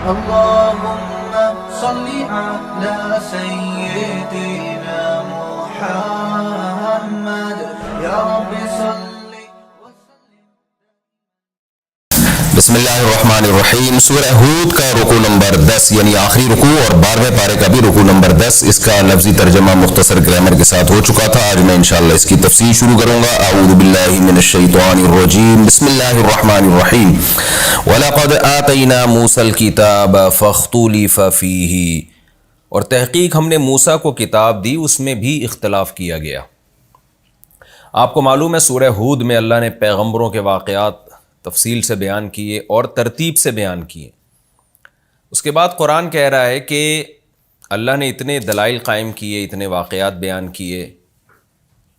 اللهم صل على سيدنا محمد يا رب صل. بسم اللہ الرحمن الرحیم. سورہ ہود کا رکوع نمبر 10 یعنی آخری رکوع اور 12ویں پارے کا بھی رکوع نمبر 10، اس کا لفظی ترجمہ مختصر گرامر کے ساتھ ہو چکا تھا. آج میں انشاءاللہ اس کی تفصیل شروع کروں گا. اعوذ باللہ من الشیطان الرجیم. بسم اللہ الرحمن الرحیم. وَلَقَدْ آتَيْنَا مُوسَى الْكِتَابَ فَاخْتُلِفَ فِيهِ، اور تحقیق ہم نے موسیٰ کو کتاب دی، اس میں بھی اختلاف کیا گیا. آپ کو معلوم ہے سورہ ہود میں اللہ نے پیغمبروں کے واقعات تفصیل سے بیان کیے اور ترتیب سے بیان کیے. اس کے بعد قرآن کہہ رہا ہے کہ اللہ نے اتنے دلائل قائم کیے، اتنے واقعات بیان کیے،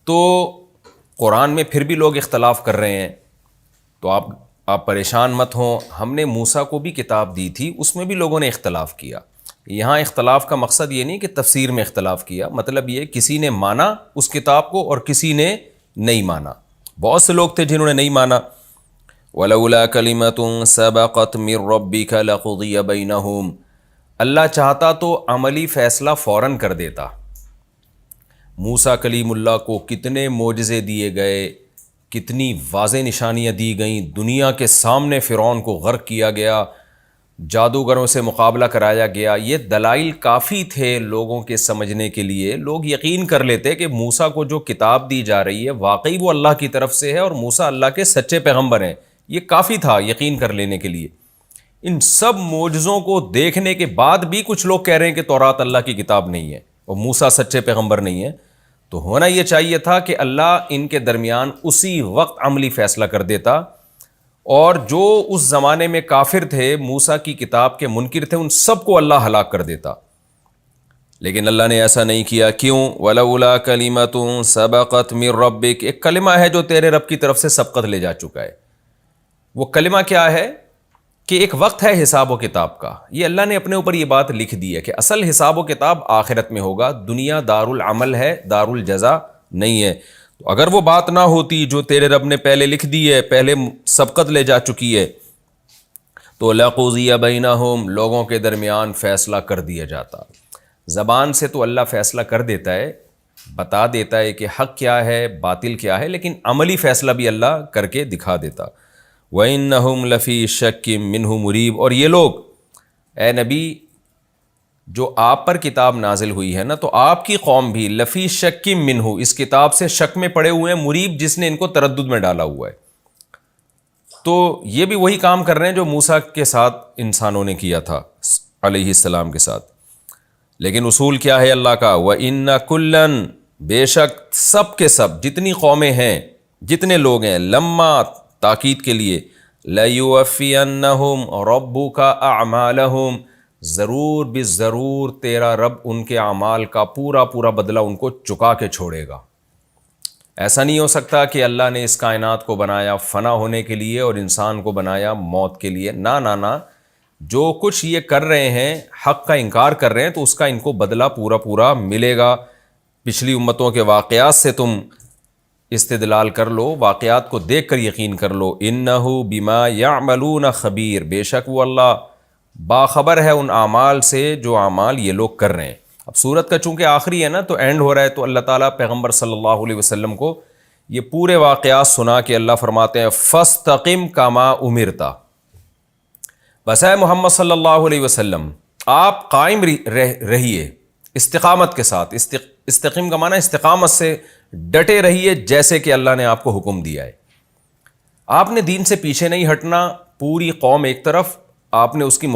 تو قرآن میں پھر بھی لوگ اختلاف کر رہے ہیں. تو آپ پریشان مت ہوں، ہم نے موسیٰ کو بھی کتاب دی تھی، اس میں بھی لوگوں نے اختلاف کیا. یہاں اختلاف کا مقصد یہ نہیں کہ تفسیر میں اختلاف کیا، مطلب یہ کسی نے مانا اس کتاب کو اور کسی نے نہیں مانا. بہت سے لوگ تھے جنہوں نے نہیں مانا. وَلَوْلَا كَلِمَةٌ سَبَقَتْ مِن رَبِّكَ لَقُضِيَ بَيْنَهُمْ، اللہ چاہتا تو عملی فیصلہ فوراً کر دیتا. موسیٰ کلیم اللہ کو کتنے معجزے دیے گئے، کتنی واضح نشانیاں دی گئیں، دنیا کے سامنے فرعون کو غرق کیا گیا، جادوگروں سے مقابلہ کرایا گیا. یہ دلائل کافی تھے لوگوں کے سمجھنے کے لیے. لوگ یقین کر لیتے کہ موسیٰ کو جو کتاب دی جا رہی ہے واقعی وہ اللہ کی طرف سے ہے اور موسیٰ اللہ کے سچے پیغمبر ہیں. یہ کافی تھا یقین کر لینے کے لیے. ان سب معجزوں کو دیکھنے کے بعد بھی کچھ لوگ کہہ رہے ہیں کہ تورات اللہ کی کتاب نہیں ہے اور موسیٰ سچے پیغمبر نہیں ہے. تو ہونا یہ چاہیے تھا کہ اللہ ان کے درمیان اسی وقت عملی فیصلہ کر دیتا، اور جو اس زمانے میں کافر تھے، موسیٰ کی کتاب کے منکر تھے، ان سب کو اللہ ہلاک کر دیتا. لیکن اللہ نے ایسا نہیں کیا. کیوں؟ وَلَوْلَا كَلِمَةٌ سَبَقَتْ مِن رَبِّكَ، ایک کلمہ ہے جو تیرے رب کی طرف سے سبقت لے جا چکا ہے. وہ کلمہ کیا ہے؟ کہ ایک وقت ہے حساب و کتاب کا. یہ اللہ نے اپنے اوپر یہ بات لکھ دی ہے کہ اصل حساب و کتاب آخرت میں ہوگا. دنیا دار العمل ہے، دار الجزا نہیں ہے. تو اگر وہ بات نہ ہوتی جو تیرے رب نے پہلے لکھ دی ہے، پہلے سبقت لے جا چکی ہے، تو لَقُضِيَ بَيْنَهُمْ، لوگوں کے درمیان فیصلہ کر دیا جاتا. زبان سے تو اللہ فیصلہ کر دیتا ہے، بتا دیتا ہے کہ حق کیا ہے باطل کیا ہے، لیکن عملی فیصلہ بھی اللہ کر کے دکھا دیتا. وَإِنَّهُمْ لَفِي شَكٍّ مِّنْهُ مُرِيبٍ، اور یہ لوگ اے نبی جو آپ پر کتاب نازل ہوئی ہے نا، تو آپ کی قوم بھی لفی شک منہ، اس کتاب سے شک میں پڑے ہوئے ہیں. مریب جس نے ان کو تردد میں ڈالا ہوا ہے. تو یہ بھی وہی کام کر رہے ہیں جو موسیٰ کے ساتھ انسانوں نے کیا تھا علیہ السلام کے ساتھ. لیکن اصول کیا ہے اللہ کا؟ وَإِنَّ كُلًّا، بے شک سب کے سب جتنی قومیں ہیں، جتنے لوگ ہیں، لما تاکید کے لیے، لَيُوَفِّيَنَّهُمْ رَبُّكَ أَعْمَالَهُمْ، ضرور بھی ضرور تیرا رب ان کے اعمال کا پورا پورا بدلہ ان کو چکا کے چھوڑے گا. ایسا نہیں ہو سکتا کہ اللہ نے اس کائنات کو بنایا فنا ہونے کے لیے اور انسان کو بنایا موت کے لیے. نہ نہ نہ، جو کچھ یہ کر رہے ہیں، حق کا انکار کر رہے ہیں، تو اس کا ان کو بدلہ پورا پورا ملے گا. پچھلی امتوں کے واقعات سے تم استدلال کر لو، واقعات کو دیکھ کر یقین کر لو. انہ بما یعملون خبیر، بے شک وہ اللہ باخبر ہے ان اعمال سے جو اعمال یہ لوگ کر رہے ہیں. اب سورت کا چونکہ آخری ہے نا، تو اینڈ ہو رہا ہے، تو اللہ تعالیٰ پیغمبر صلی اللہ علیہ وسلم کو یہ پورے واقعات سنا کے اللہ فرماتے ہیں فاستقم کما امرتا. بس اے محمد صلی اللہ علیہ وسلم آپ قائم رہیے استقامت کے ساتھ. استقیم کا معنی استقامت سے ڈٹے رہیے جیسے کہ اللہ نے آپ کو حکم دیا ہے. آپ نے دین سے پیچھے نہیں ہٹنا. پوری قوم ایک طرف، آپ نے اس کی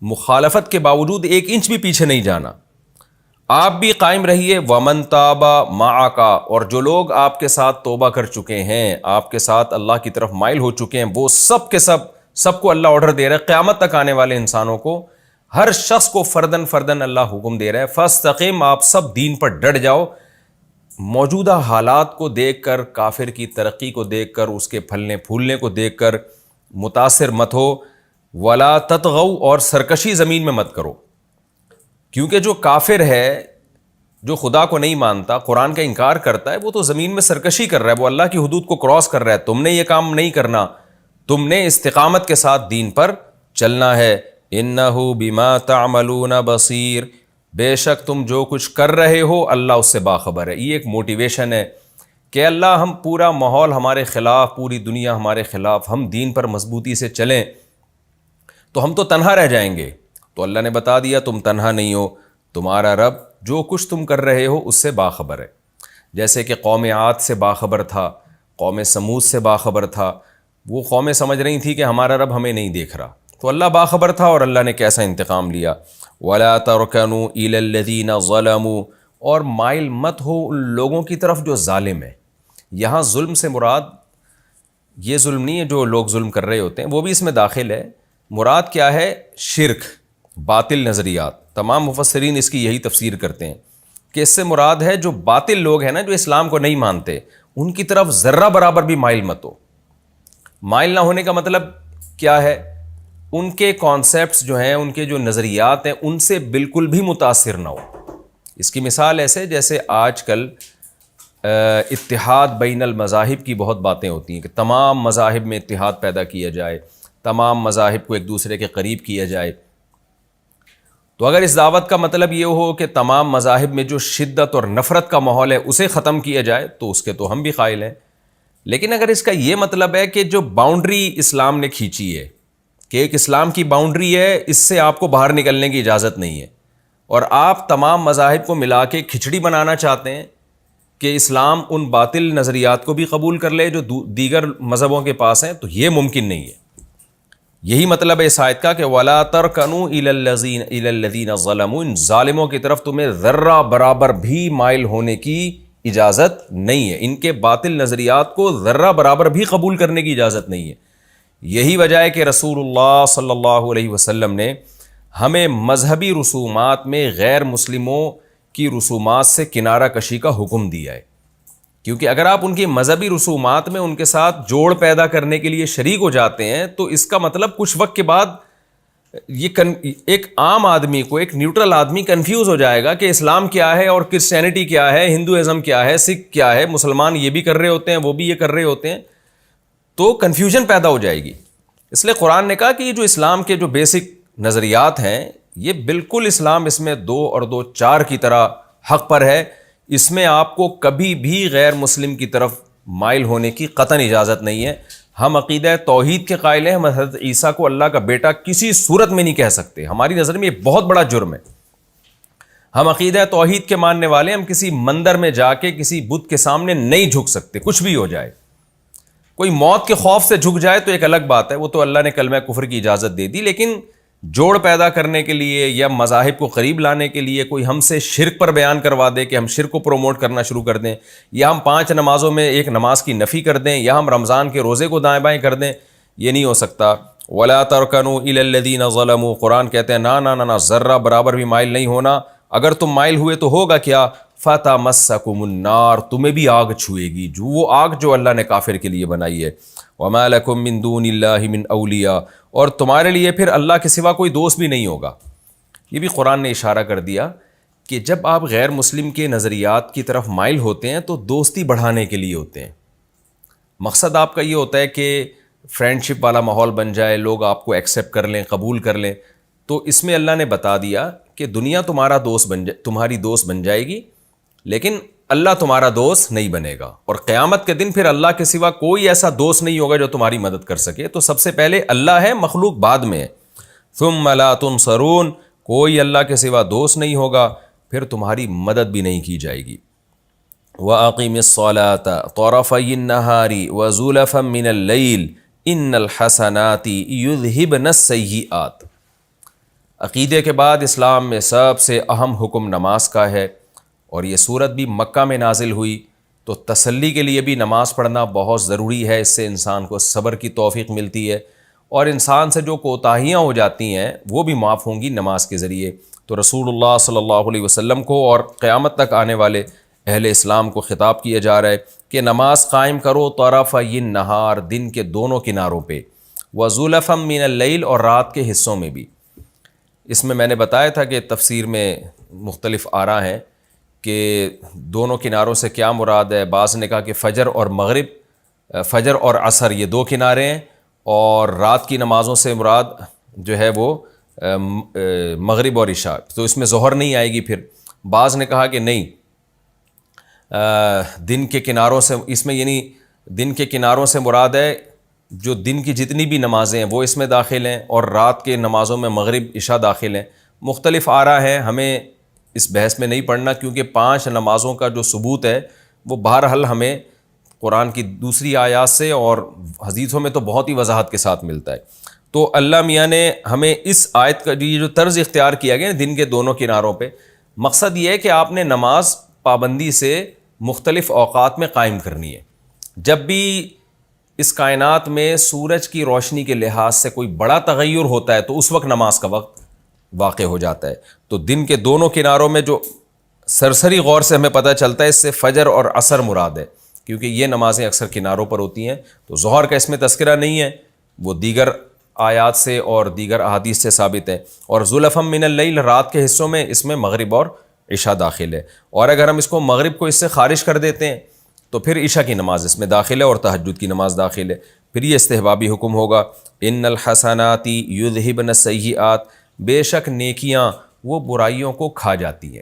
مخالفت کے باوجود ایک انچ بھی پیچھے نہیں جانا. آپ بھی قائم رہیے. وَمَن تَابَ مَعَكَ، اور جو لوگ آپ کے ساتھ توبہ کر چکے ہیں، آپ کے ساتھ اللہ کی طرف مائل ہو چکے ہیں، وہ سب کے سب کو اللہ آرڈر دے رہا ہے. قیامت تک آنے والے انسانوں کو، ہر شخص کو فردن فردن اللہ حکم دے رہا ہے فاستقم، آپ سب دین پر ڈٹ جاؤ. موجودہ حالات کو دیکھ کر، کافر کی ترقی کو دیکھ کر، اس کے پھلنے پھولنے کو دیکھ کر متاثر مت ہو. وَلَا تَطْغَوْا، اور سرکشی زمین میں مت کرو. کیونکہ جو کافر ہے، جو خدا کو نہیں مانتا، قرآن کا انکار کرتا ہے، وہ تو زمین میں سرکشی کر رہا ہے، وہ اللہ کی حدود کو کراس کر رہا ہے. تم نے یہ کام نہیں کرنا، تم نے استقامت کے ساتھ دین پر چلنا ہے. انہ بما تعملون بصیر، بے شک تم جو کچھ کر رہے ہو اللہ اس سے باخبر ہے۔ یہ ایک موٹیویشن ہے کہ اللہ ہم پورا ماحول ہمارے خلاف، پوری دنیا ہمارے خلاف، ہم دین پر مضبوطی سے چلیں تو ہم تو تنہا رہ جائیں گے۔ تو اللہ نے بتا دیا تم تنہا نہیں ہو، تمہارا رب جو کچھ تم کر رہے ہو اس سے باخبر ہے۔ جیسے کہ قوم عاد سے باخبر تھا، قوم سمود سے باخبر تھا، وہ قومیں سمجھ رہی تھی کہ ہمارا رب ہمیں نہیں دیکھ رہا، تو اللہ باخبر تھا اور اللہ نے کیسا انتقام لیا۔ وَلَا تَرْكَنُوا إِلَى الَّذِينَ ظَلَمُوا، اور مائل مت ہو ان لوگوں کی طرف جو ظالم ہیں۔ یہاں ظلم سے مراد یہ ظلم نہیں ہے جو لوگ ظلم کر رہے ہوتے ہیں، وہ بھی اس میں داخل ہے۔ مراد کیا ہے؟ شرک، باطل نظریات۔ تمام مفسرین اس کی یہی تفسیر کرتے ہیں کہ اس سے مراد ہے جو باطل لوگ ہیں نا، جو اسلام کو نہیں مانتے، ان کی طرف ذرہ برابر بھی مائل مت ہو۔ مائل نہ ہونے کا مطلب کیا ہے؟ ان کے کانسیپٹس جو ہیں، ان کے جو نظریات ہیں، ان سے بالکل بھی متاثر نہ ہو۔ اس کی مثال ایسے جیسے آج کل اتحاد بین المذاہب کی بہت باتیں ہوتی ہیں کہ تمام مذاہب میں اتحاد پیدا کیا جائے، تمام مذاہب کو ایک دوسرے کے قریب کیا جائے۔ تو اگر اس دعوت کا مطلب یہ ہو کہ تمام مذاہب میں جو شدت اور نفرت کا ماحول ہے اسے ختم کیا جائے تو اس کے تو ہم بھی قائل ہیں۔ لیکن اگر اس کا یہ مطلب ہے کہ جو باؤنڈری اسلام نے کھینچی ہے کہ ایک اسلام کی باؤنڈری ہے، اس سے آپ کو باہر نکلنے کی اجازت نہیں ہے، اور آپ تمام مذاہب کو ملا کے کھچڑی بنانا چاہتے ہیں کہ اسلام ان باطل نظریات کو بھی قبول کر لے جو دیگر مذہبوں کے پاس ہیں، تو یہ ممکن نہیں ہے۔ یہی مطلب ہے اس آیت کا کہ وَلَا تَرْكَنُوا إِلَى الَّذِينَ ظَلَمُوا، ان ظالموں کی طرف تمہیں ذرہ برابر بھی مائل ہونے کی اجازت نہیں ہے، ان کے باطل نظریات کو ذرہ برابر بھی قبول کرنے کی اجازت نہیں ہے۔ یہی وجہ ہے کہ رسول اللہ صلی اللہ علیہ وسلم نے ہمیں مذہبی رسومات میں غیر مسلموں کی رسومات سے کنارہ کشی کا حکم دیا ہے، کیونکہ اگر آپ ان کی مذہبی رسومات میں ان کے ساتھ جوڑ پیدا کرنے کے لیے شریک ہو جاتے ہیں تو اس کا مطلب کچھ وقت کے بعد یہ ایک عام آدمی کو، ایک نیوٹرل آدمی کنفیوز ہو جائے گا کہ اسلام کیا ہے اور کرسچینٹی کیا ہے، ہندوازم کیا ہے، سکھ کیا ہے، مسلمان یہ بھی کر رہے ہوتے ہیں، وہ بھی یہ کر رہے ہوتے ہیں، تو کنفیوژن پیدا ہو جائے گی۔ اس لیے قرآن نے کہا کہ یہ جو اسلام کے جو بیسک نظریات ہیں، یہ بالکل اسلام اس میں 2 اور 2 4 کی طرح حق پر ہے، اس میں آپ کو کبھی بھی غیر مسلم کی طرف مائل ہونے کی قطعاً اجازت نہیں ہے۔ ہم عقیدہ توحید کے قائل ہیں، ہم حضرت عیسیٰ کو اللہ کا بیٹا کسی صورت میں نہیں کہہ سکتے، ہماری نظر میں یہ بہت بڑا جرم ہے۔ ہم عقیدہ توحید کے ماننے والے، ہم کسی مندر میں جا کے کسی بت کے سامنے نہیں جھک سکتے، کچھ بھی ہو جائے۔ کوئی موت کے خوف سے جھک جائے تو ایک الگ بات ہے، وہ تو اللہ نے کلمہ کفر کی اجازت دے دی، لیکن جوڑ پیدا کرنے کے لیے یا مذاہب کو قریب لانے کے لیے کوئی ہم سے شرک پر بیان کروا دے کہ ہم شرک کو پروموٹ کرنا شروع کر دیں، یا ہم 5 نمازوں میں ایک نماز کی نفی کر دیں، یا ہم رمضان کے روزے کو دائیں بائیں کر دیں، یہ نہیں ہو سکتا۔ وَلَا تَرْكَنُوا إِلَى الَّذِينَ ظَلَمُوا، قرآن کہتے ہیں نہ ذرہ برابر بھی مائل نہیں ہونا۔ اگر تم مائل ہوئے تو ہوگا کیا؟ فَتَمَسَّكُمُ النَّارُ، تمہیں بھی آگ چھوئے گی، جو وہ آگ جو اللہ نے کافر کے لیے بنائی ہے۔ وَمَا لَكُم مِّن دُونِ اللَّهِ مِّنْ أَوْلِيَاءَ، اور تمہارے لیے پھر اللہ کے سوا کوئی دوست بھی نہیں ہوگا۔ یہ بھی قرآن نے اشارہ کر دیا کہ جب آپ غیر مسلم کے نظریات کی طرف مائل ہوتے ہیں تو دوستی بڑھانے کے لیے ہوتے ہیں، مقصد آپ کا یہ ہوتا ہے کہ فرینڈ شپ والا ماحول بن جائے، لوگ آپ کو ایکسیپٹ کر لیں، قبول کر لیں۔ تو اس میں اللہ نے بتا دیا کہ دنیا تمہارا دوست تمہاری دوست بن جائے گی، لیکن اللہ تمہارا دوست نہیں بنے گا، اور قیامت کے دن پھر اللہ کے سوا کوئی ایسا دوست نہیں ہوگا جو تمہاری مدد کر سکے۔ تو سب سے پہلے اللہ ہے، مخلوق بعد میں ہے۔ ثم لا تنصرون، کوئی اللہ کے سوا دوست نہیں ہوگا، پھر تمہاری مدد بھی نہیں کی جائے گی۔ وَأَقِمِ الصَّلَاةَ طَرَفَيِ النَّهَارِ وَزُلَفًا مِّنَ اللَّيْلِ إِنَّ الْحَسَنَاتِ يُذْهِبْنَ السَّيِّئَاتِ۔ عقیدے کے بعد اسلام میں سب سے اہم حکم نماز کا ہے، اور یہ صورت بھی مکہ میں نازل ہوئی، تو تسلی کے لیے بھی نماز پڑھنا بہت ضروری ہے، اس سے انسان کو صبر کی توفیق ملتی ہے، اور انسان سے جو کوتاہیاں ہو جاتی ہیں وہ بھی معاف ہوں گی نماز کے ذریعے۔ تو رسول اللہ صلی اللہ علیہ وسلم کو اور قیامت تک آنے والے اہل اسلام کو خطاب کیا جا رہا ہے کہ نماز قائم کرو طرفی النہار، دن کے دونوں کناروں پہ، وزلفا من اللیل، اور رات کے حصوں میں بھی۔ اس میں نے بتایا تھا کہ تفسیر میں مختلف آراء ہیں کہ دونوں کناروں سے کیا مراد ہے۔ بعض نے کہا کہ فجر اور مغرب، فجر اور عصر یہ 2 کنارے ہیں، اور رات کی نمازوں سے مراد جو ہے وہ مغرب اور عشاء، تو اس میں ظہر نہیں آئے گی. پھر بعض نے کہا کہ نہیں، دن کے کناروں سے، اس میں یعنی دن کے کناروں سے مراد ہے جو دن کی جتنی بھی نمازیں ہیں وہ اس میں داخل ہیں، اور رات کے نمازوں میں مغرب عشاء داخل ہیں. مختلف آراء ہیں، ہمیں اس بحث میں نہیں پڑھنا، کیونکہ 5 نمازوں کا جو ثبوت ہے وہ بہرحال ہمیں قرآن کی دوسری آیات سے اور حدیثوں میں تو بہت ہی وضاحت کے ساتھ ملتا ہے. تو اللہ میاں نے ہمیں اس آیت کا یہ جو طرز اختیار کیا گیا دن کے دونوں کناروں پہ، مقصد یہ ہے کہ آپ نے نماز پابندی سے مختلف اوقات میں قائم کرنی ہے. جب بھی اس کائنات میں سورج کی روشنی کے لحاظ سے کوئی بڑا تغیر ہوتا ہے تو اس وقت نماز کا وقت واقع ہو جاتا ہے. تو دن کے دونوں کناروں میں جو سرسری غور سے ہمیں پتہ چلتا ہے، اس سے فجر اور عصر مراد ہے، کیونکہ یہ نمازیں اکثر کناروں پر ہوتی ہیں. تو ظہر کا اس میں تذکرہ نہیں ہے، وہ دیگر آیات سے اور دیگر احادیث سے ثابت ہے. اور زلفا من اللیل، رات کے حصوں میں اس میں مغرب اور عشاء داخل ہے. اور اگر ہم اس کو مغرب کو اس سے خارج کر دیتے ہیں تو پھر عشاء کی نماز اس میں داخل ہے اور تہجد کی نماز داخل ہے. پھر یہ استحبابی حکم ہوگا، ان الحسنات یذہبن السیئات، بے شک نیکیاں وہ برائیوں کو کھا جاتی ہیں.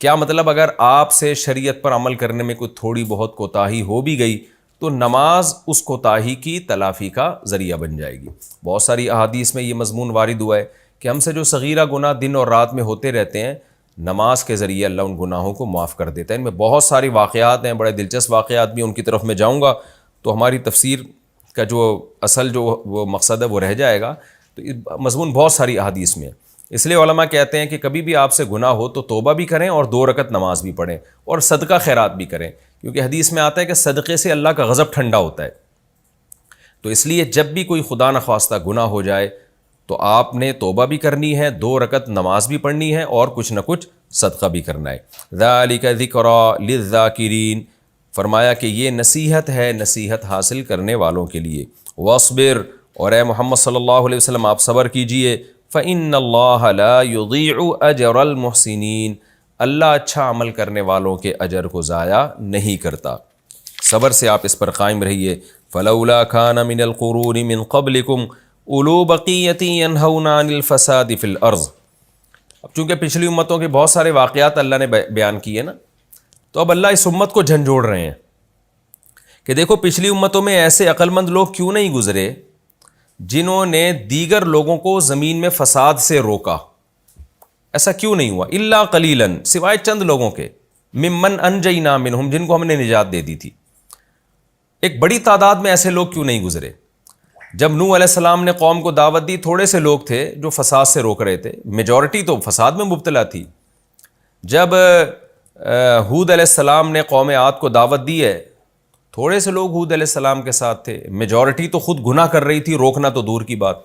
کیا مطلب؟ اگر آپ سے شریعت پر عمل کرنے میں کوئی تھوڑی بہت کوتاہی ہو بھی گئی تو نماز اس کوتاہی کی تلافی کا ذریعہ بن جائے گی. بہت ساری احادیث میں یہ مضمون وارد ہوا ہے کہ ہم سے جو صغیرہ گناہ دن اور رات میں ہوتے رہتے ہیں، نماز کے ذریعے اللہ ان گناہوں کو معاف کر دیتا ہے. ان میں بہت ساری واقعات ہیں، بڑے دلچسپ واقعات بھی، ان کی طرف میں جاؤں گا تو ہماری تفسیر کا جو اصل جو وہ مقصد ہے وہ رہ جائے گا. تو مضمون بہت ساری احادیث میں ہے. اس لیے علماء کہتے ہیں کہ کبھی بھی آپ سے گناہ ہو تو توبہ بھی کریں اور 2 رکعت نماز بھی پڑھیں اور صدقہ خیرات بھی کریں، کیونکہ حدیث میں آتا ہے کہ صدقے سے اللہ کا غضب ٹھنڈا ہوتا ہے. تو اس لیے جب بھی کوئی خدا نخواستہ گناہ ہو جائے تو آپ نے توبہ بھی کرنی ہے، 2 رکعت نماز بھی پڑھنی ہے اور کچھ نہ کچھ صدقہ بھی کرنا ہے. ذالک ذکری للذاکرین، فرمایا کہ یہ نصیحت ہے نصیحت حاصل کرنے والوں کے لیے. واصبر، اور اے محمد صلی اللہ علیہ وسلم آپ صبر کیجئے. فإن اللہ لا یضیع اجر المحسنین، اللہ اچھا عمل کرنے والوں کے اجر کو ضائع نہیں کرتا. صبر سے آپ اس پر قائم رہیے. فلولا کان من القرون من قبلکم اولو بقیۃ ینہون عن الفساد فی الارض. اب چونکہ پچھلی امتوں کے بہت سارے واقعات اللہ نے بیان کیے نا، تو اب اللہ اس امت کو جھنجھوڑ رہے ہیں کہ دیکھو پچھلی امتوں میں ایسے عقل مند لوگ کیوں نہیں گزرے جنہوں نے دیگر لوگوں کو زمین میں فساد سے روکا. ایسا کیوں نہیں ہوا؟ الا قلیلا، سوائے چند لوگوں کے، ممن انجینا منہم، جن کو ہم نے نجات دے دی تھی. ایک بڑی تعداد میں ایسے لوگ کیوں نہیں گزرے؟ جب نوح علیہ السلام نے قوم کو دعوت دی، تھوڑے سے لوگ تھے جو فساد سے روک رہے تھے، میجورٹی تو فساد میں مبتلا تھی. جب ہود علیہ السلام نے قوم عاد کو دعوت دی ہے، تھوڑے سے لوگ ہود علیہ السلام کے ساتھ تھے، میجورٹی تو خود گناہ کر رہی تھی، روکنا تو دور کی بات.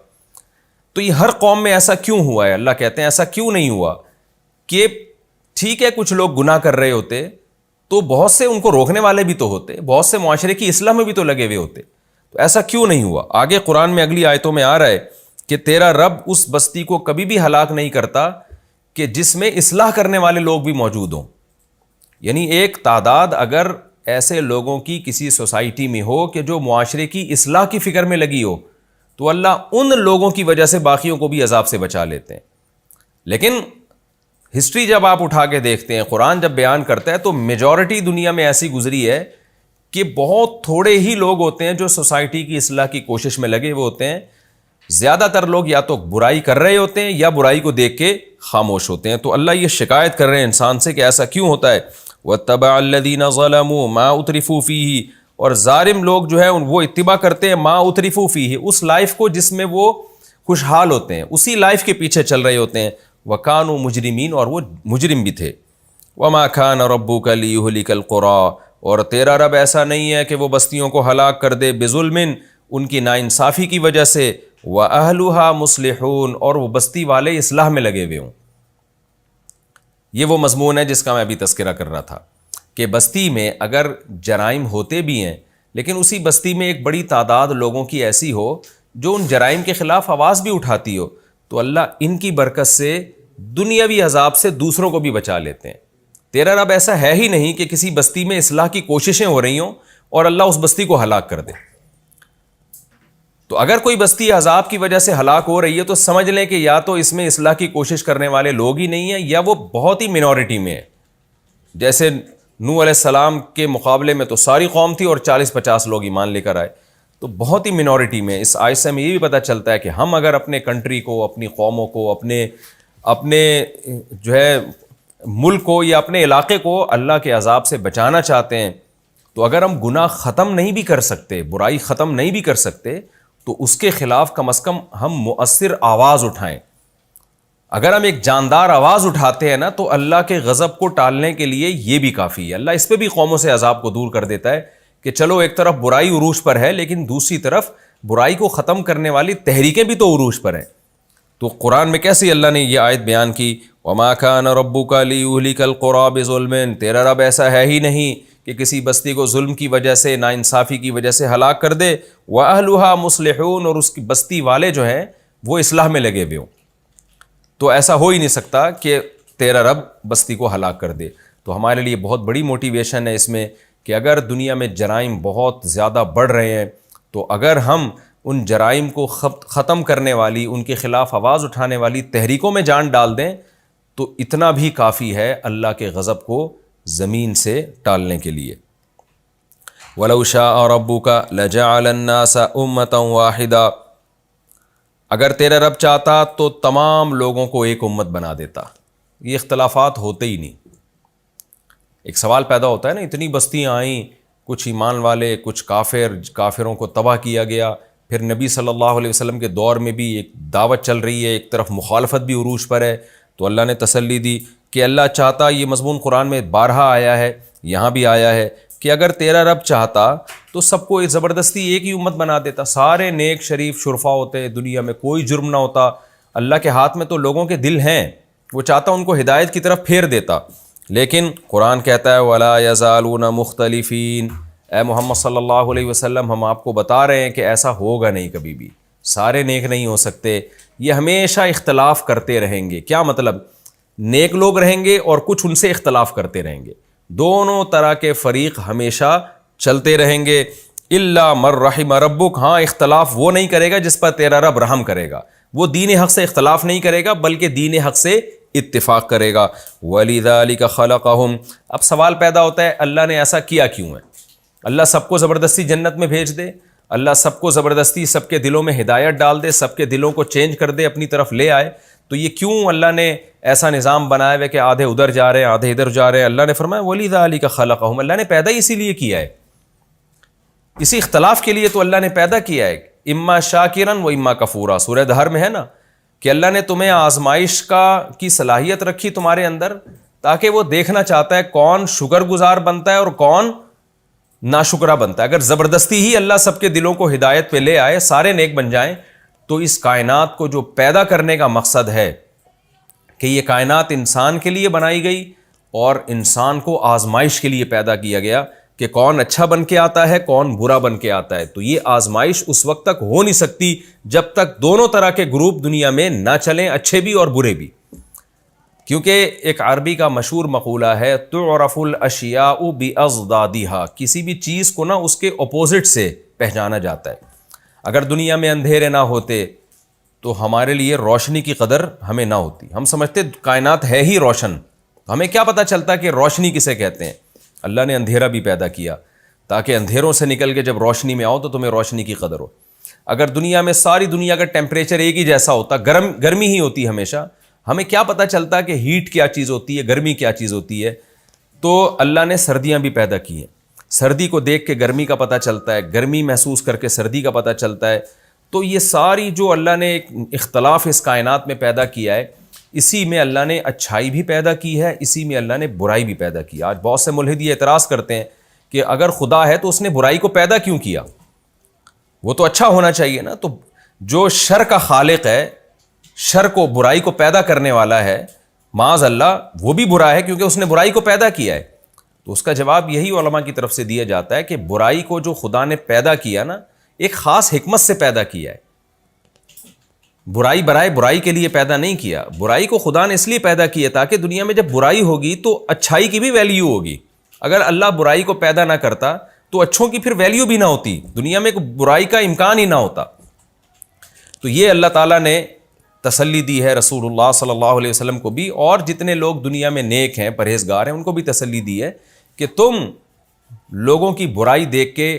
تو یہ ہر قوم میں ایسا کیوں ہوا ہے؟ اللہ کہتے ہیں ایسا کیوں نہیں ہوا کہ ٹھیک ہے کچھ لوگ گناہ کر رہے ہوتے تو بہت سے ان کو روکنے والے بھی تو ہوتے، بہت سے معاشرے کی اصلاح میں بھی تو لگے ہوئے ہوتے. تو ایسا کیوں نہیں ہوا؟ آگے قرآن میں اگلی آیتوں میں آ رہا ہے کہ تیرا رب اس بستی کو کبھی بھی ہلاک نہیں کرتا کہ جس میں اصلاح کرنے والے لوگ بھی موجود ہوں. یعنی ایک تعداد اگر ایسے لوگوں کی کسی سوسائٹی میں ہو کہ جو معاشرے کی اصلاح کی فکر میں لگی ہو تو اللہ ان لوگوں کی وجہ سے باقیوں کو بھی عذاب سے بچا لیتے ہیں. لیکن ہسٹری جب آپ اٹھا کے دیکھتے ہیں، قرآن جب بیان کرتا ہے تو میجورٹی دنیا میں ایسی گزری ہے کہ بہت تھوڑے ہی لوگ ہوتے ہیں جو سوسائٹی کی اصلاح کی کوشش میں لگے ہوئے ہوتے ہیں. زیادہ تر لوگ یا تو برائی کر رہے ہوتے ہیں یا برائی کو دیکھ کے خاموش ہوتے ہیں. تو اللہ یہ شکایت کر رہے ہیں انسان سے کہ ایسا کیوں ہوتا ہے. وَاتَّبَعَ الَّذِينَ ظَلَمُوا مَا أُتْرِفُوا فِيهِ، اور ظالم لوگ جو ہے وہ اتباع کرتے ہیں مَا أُتْرِفُوا فِيهِ، اس لائف کو جس میں وہ خوشحال ہوتے ہیں، اسی لائف کے پیچھے چل رہے ہوتے ہیں. وَكَانُوا مُجْرِمِينَ، اور وہ مجرم بھی تھے. وَمَا كَانَ رَبُّكَ لِيُهْلِكَ الْقُرَىٰ، اور تیرا رب ایسا نہیں ہے کہ وہ بستیوں کو ہلاک کر دے بظلم، ان کی ناانصافی کی وجہ سے، وَأَهْلُهَا مُصْلِحُونَ، اور وہ بستی والے اصلاح میں لگے ہوئے ہوں. یہ وہ مضمون ہے جس کا میں ابھی تذکرہ کر رہا تھا کہ بستی میں اگر جرائم ہوتے بھی ہیں لیکن اسی بستی میں ایک بڑی تعداد لوگوں کی ایسی ہو جو ان جرائم کے خلاف آواز بھی اٹھاتی ہو، تو اللہ ان کی برکت سے دنیاوی عذاب سے دوسروں کو بھی بچا لیتے ہیں. تیرا رب ایسا ہے ہی نہیں کہ کسی بستی میں اصلاح کی کوششیں ہو رہی ہوں اور اللہ اس بستی کو ہلاک کر دے. تو اگر کوئی بستی عذاب کی وجہ سے ہلاک ہو رہی ہے تو سمجھ لیں کہ یا تو اس میں اصلاح کی کوشش کرنے والے لوگ ہی نہیں ہیں یا وہ بہت ہی منورٹی میں ہے. جیسے نوح علیہ السلام کے مقابلے میں تو ساری قوم تھی اور 40-50 لوگ ایمان لے کر آئے, تو بہت ہی منورٹی میں. اس آیت سے ہمیں یہ بھی پتہ چلتا ہے کہ ہم اگر اپنے کنٹری کو, اپنی قوموں کو, اپنے جو ہے ملک کو یا اپنے علاقے کو اللہ کے عذاب سے بچانا چاہتے ہیں, تو اگر ہم گناہ ختم نہیں بھی کر سکتے, برائی ختم نہیں بھی کر سکتے, تو اس کے خلاف کم از کم ہم مؤثر آواز اٹھائیں. اگر ہم ایک جاندار آواز اٹھاتے ہیں نا تو اللہ کے غضب کو ٹالنے کے لیے یہ بھی کافی ہے. اللہ اس پہ بھی قوموں سے عذاب کو دور کر دیتا ہے کہ چلو ایک طرف برائی عروج پر ہے لیکن دوسری طرف برائی کو ختم کرنے والی تحریکیں بھی تو عروج پر ہیں. تو قرآن میں کیسے اللہ نے یہ آیت بیان کی, وَمَا كَانَ رَبُّكَ لِيُهْلِكَ الْقُرَىٰ بِظُلْمٍ, تیرا رب ایسا ہے ہی نہیں کہ کسی بستی کو ظلم کی وجہ سے, ناانصافی کی وجہ سے ہلاک کر دے, وَأَهْلُهَا مُصْلِحُونَ, اور اس کی بستی والے جو ہیں وہ اصلاح میں لگے ہوئے ہوں. تو ایسا ہو ہی نہیں سکتا کہ تیرا رب بستی کو ہلاک کر دے. تو ہمارے لیے بہت بڑی موٹیویشن ہے اس میں کہ اگر دنیا میں جرائم بہت زیادہ بڑھ رہے ہیں تو اگر ہم ان جرائم کو ختم کرنے والی, ان کے خلاف آواز اٹھانے والی تحریکوں میں جان ڈال دیں تو اتنا بھی کافی ہے اللہ کے غضب کو زمین سے ٹالنے کے لیے. وَلَوْ شَاءَ رَبُّكَ لَجَعَلَ النَّاسَ أُمَّةً وَاحِدَةً, اگر تیرا رب چاہتا تو تمام لوگوں کو ایک امت بنا دیتا. یہ اختلافات ہوتے ہی نہیں. ایک سوال پیدا ہوتا ہے نا, اتنی بستیاں آئیں, کچھ ایمان والے, کچھ کافروں کو تباہ کیا گیا, پھر نبی صلی اللہ علیہ وسلم کے دور میں بھی ایک دعوت چل رہی ہے, ایک طرف مخالفت بھی عروج پر ہے. تو اللہ نے تسلی دی کہ اللہ چاہتا, یہ مضمون قرآن میں بارہا آیا ہے, یہاں بھی آیا ہے کہ اگر تیرا رب چاہتا تو سب کو زبردستی ایک ہی امت بنا دیتا. سارے نیک شریف شرفا ہوتے, دنیا میں کوئی جرم نہ ہوتا. اللہ کے ہاتھ میں تو لوگوں کے دل ہیں, وہ چاہتا ان کو ہدایت کی طرف پھیر دیتا. لیکن قرآن کہتا ہے وَلَا يَزَالُونَ مُخْتَلِفِينَ, اے محمد صلی اللہ علیہ وسلم ہم آپ کو بتا رہے ہیں کہ ایسا ہوگا نہیں کبھی بھی. سارے نیک نہیں ہو سکتے, یہ ہمیشہ اختلاف کرتے رہیں گے. کیا مطلب؟ نیک لوگ رہیں گے اور کچھ ان سے اختلاف کرتے رہیں گے. دونوں طرح کے فریق ہمیشہ چلتے رہیں گے. الا من رحم ربک, ہاں اختلاف وہ نہیں کرے گا جس پر تیرا رب رحم کرے گا. وہ دین حق سے اختلاف نہیں کرے گا بلکہ دین حق سے اتفاق کرے گا. وَلِذَلِكَ خَلَقَهُمْ, اب سوال پیدا ہوتا ہے اللہ نے ایسا کیا کیوں ہے؟ اللہ سب کو زبردستی جنت میں بھیج دے, اللہ سب کو زبردستی سب کے دلوں میں ہدایت ڈال دے, سب کے دلوں کو چینج کر دے, اپنی طرف لے آئے, تو یہ کیوں اللہ نے ایسا نظام بنایا ہے کہ آدھے ادھر جا رہے ہیں آدھے ادھر جا رہے ہیں؟ اللہ نے فرمایا وَلِذَلِكَ خَلَقَهُمْ, اللہ نے پیدا ہی اسی لیے کیا ہے, اسی اختلاف کے لیے تو اللہ نے پیدا کیا ہے. اما شاکرن و اما کفورا, سورہ دہر میں ہے نا کہ اللہ نے تمہیں آزمائش کی صلاحیت رکھی تمہارے اندر تاکہ وہ دیکھنا چاہتا ہے کون شکر گزار بنتا ہے اور کون ناشکرہ بنتا ہے. اگر زبردستی ہی اللہ سب کے دلوں کو ہدایت پہ لے آئے, سارے نیک بن جائیں, تو اس کائنات کو جو پیدا کرنے کا مقصد ہے کہ یہ کائنات انسان کے لیے بنائی گئی اور انسان کو آزمائش کے لیے پیدا کیا گیا کہ کون اچھا بن کے آتا ہے کون برا بن کے آتا ہے. تو یہ آزمائش اس وقت تک ہو نہیں سکتی جب تک دونوں طرح کے گروپ دنیا میں نہ چلیں, اچھے بھی اور برے بھی. کیونکہ ایک عربی کا مشہور مقولہ ہے تعرف الاشیاء باضدادها, کسی بھی چیز کو نا اس کے اپوزٹ سے پہچانا جاتا ہے. اگر دنیا میں اندھیرے نہ ہوتے تو ہمارے لیے روشنی کی قدر ہمیں نہ ہوتی. ہم سمجھتے کائنات ہے ہی روشن, ہمیں کیا پتہ چلتا کہ روشنی کسے کہتے ہیں. اللہ نے اندھیرا بھی پیدا کیا تاکہ اندھیروں سے نکل کے جب روشنی میں آؤ تو تمہیں روشنی کی قدر ہو. اگر دنیا میں ساری دنیا کا ٹیمپریچر ایک ہی جیسا ہوتا, گرمی ہی ہوتی ہمیشہ, ہمیں کیا پتہ چلتا کہ ہیٹ کیا چیز ہوتی ہے, گرمی کیا چیز ہوتی ہے. تو اللہ نے سردیاں بھی پیدا کی ہیں, سردی کو دیکھ کے گرمی کا پتہ چلتا ہے, گرمی محسوس کر کے سردی کا پتہ چلتا ہے. تو یہ ساری جو اللہ نے ایک اختلاف اس کائنات میں پیدا کیا ہے, اسی میں اللہ نے اچھائی بھی پیدا کی ہے, اسی میں اللہ نے برائی بھی پیدا کی. آج بہت سے ملحد یہ اعتراض کرتے ہیں کہ اگر خدا ہے تو اس نے برائی کو پیدا کیوں کیا, وہ تو اچھا ہونا چاہیے نا. تو جو شر کا خالق ہے, شر کو برائی کو پیدا کرنے والا ہے, معاذ اللہ وہ بھی برا ہے کیونکہ اس نے برائی کو پیدا کیا ہے. تو اس کا جواب یہی علماء کی طرف سے دیا جاتا ہے کہ برائی کو جو خدا نے پیدا کیا نا, ایک خاص حکمت سے پیدا کیا ہے. برائی برائے برائی کے لیے پیدا نہیں کیا. برائی کو خدا نے اس لیے پیدا کیا تاکہ دنیا میں جب برائی ہوگی تو اچھائی کی بھی ویلیو ہوگی. اگر اللہ برائی کو پیدا نہ کرتا تو اچھوں کی پھر ویلیو بھی نہ ہوتی, دنیا میں برائی کا امکان ہی نہ ہوتا. تو یہ اللہ تعالیٰ نے تسلی دی ہے رسول اللہ صلی اللہ علیہ وسلم کو بھی، اور جتنے لوگ دنیا میں نیک ہیں، پرہیزگار ہیں، ان کو بھی تسلی دی ہے کہ تم لوگوں کی برائی دیکھ کے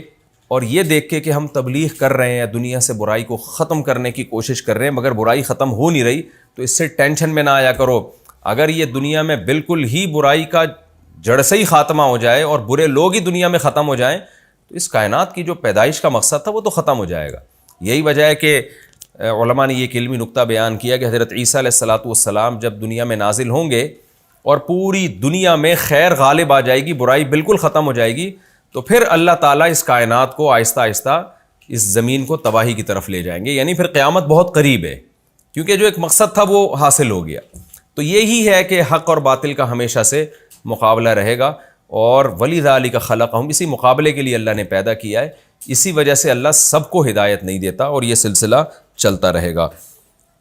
اور یہ دیکھ کے کہ ہم تبلیغ کر رہے ہیں، دنیا سے برائی کو ختم کرنے کی کوشش کر رہے ہیں، مگر برائی ختم ہو نہیں رہی، تو اس سے ٹینشن میں نہ آیا کرو۔ اگر یہ دنیا میں بالکل ہی برائی کا جڑ سے ہی خاتمہ ہو جائے اور برے لوگ ہی دنیا میں ختم ہو جائیں تو اس کائنات کی جو پیدائش کا مقصد تھا وہ تو ختم ہو جائے گا۔ یہی وجہ ہے کہ علماء نے یہ ایک علمی نکتہ بیان کیا کہ حضرت عیسیٰ علیہ السلام جب دنیا میں نازل ہوں گے اور پوری دنیا میں خیر غالب آ جائے گی، برائی بالکل ختم ہو جائے گی، تو پھر اللہ تعالیٰ اس کائنات کو آہستہ آہستہ اس زمین کو تباہی کی طرف لے جائیں گے، یعنی پھر قیامت بہت قریب ہے، کیونکہ جو ایک مقصد تھا وہ حاصل ہو گیا۔ تو یہی ہے کہ حق اور باطل کا ہمیشہ سے مقابلہ رہے گا، اور وَلِذَٰلِكَ خَلَقَهُمْ، اسی مقابلے کے لیے اللہ نے پیدا کیا ہے، اسی وجہ سے اللہ سب کو ہدایت نہیں دیتا، اور یہ سلسلہ چلتا رہے گا۔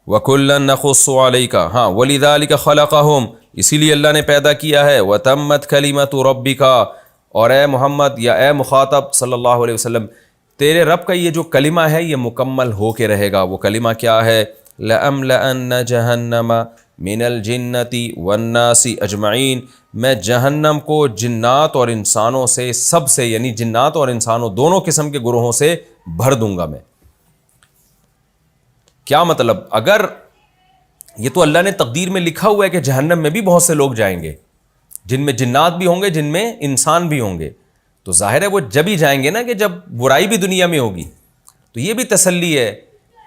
وَكُلًّا نَقُصُّ عَلَيْكَ، ہاں وَلِذَٰلِكَ خَلَقَهُمْ، اسی لیے اللہ نے پیدا کیا ہے، وَتَمَّتْ كَلِمَةُ رَبِّكَ، اور اے محمد یا اے مخاطب صلی اللہ علیہ وسلم، تیرے رب کا یہ جو کلمہ ہے یہ مکمل ہو کے رہے گا۔ وہ کلمہ کیا ہے؟ لَأَمْلَأَنَّ جَهَنَّمَ مِنَ الْجِنَّةِ وَالنَّاسِ أَجْمَعِينَ، میں جہنم کو جنات اور انسانوں سے، سب سے، یعنی جنات اور انسانوں دونوں قسم کے گروہوں سے بھر دوں گا میں۔ کیا مطلب؟ اگر یہ تو اللہ نے تقدیر میں لکھا ہوا ہے کہ جہنم میں بھی بہت سے لوگ جائیں گے، جن میں جنات بھی ہوں گے، جن میں انسان بھی ہوں گے، تو ظاہر ہے وہ جب ہی جائیں گے نا کہ جب برائی بھی دنیا میں ہوگی۔ تو یہ بھی تسلی ہے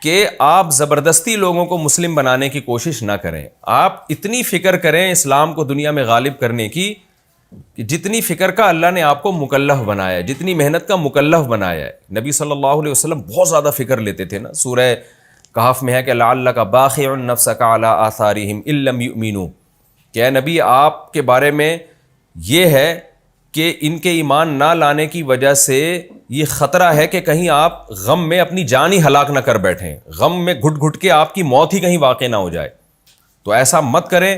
کہ آپ زبردستی لوگوں کو مسلم بنانے کی کوشش نہ کریں، آپ اتنی فکر کریں اسلام کو دنیا میں غالب کرنے کی کہ جتنی فکر کا اللہ نے آپ کو مکلف بنایا ہے، جتنی محنت کا مکلف بنایا ہے۔ نبی صلی اللہ علیہ وسلم بہت زیادہ فکر لیتے تھے نا، سورہ کہف میں ہے کہ لعلک باخع نفسک علی آثارہم ان لم یؤمنوا، کہ اے نبی آپ کے بارے میں یہ ہے کہ ان کے ایمان نہ لانے کی وجہ سے یہ خطرہ ہے کہ کہیں آپ غم میں اپنی جان ہی ہلاک نہ کر بیٹھیں، غم میں گھٹ گھٹ کے آپ کی موت ہی کہیں واقع نہ ہو جائے، تو ایسا مت کریں۔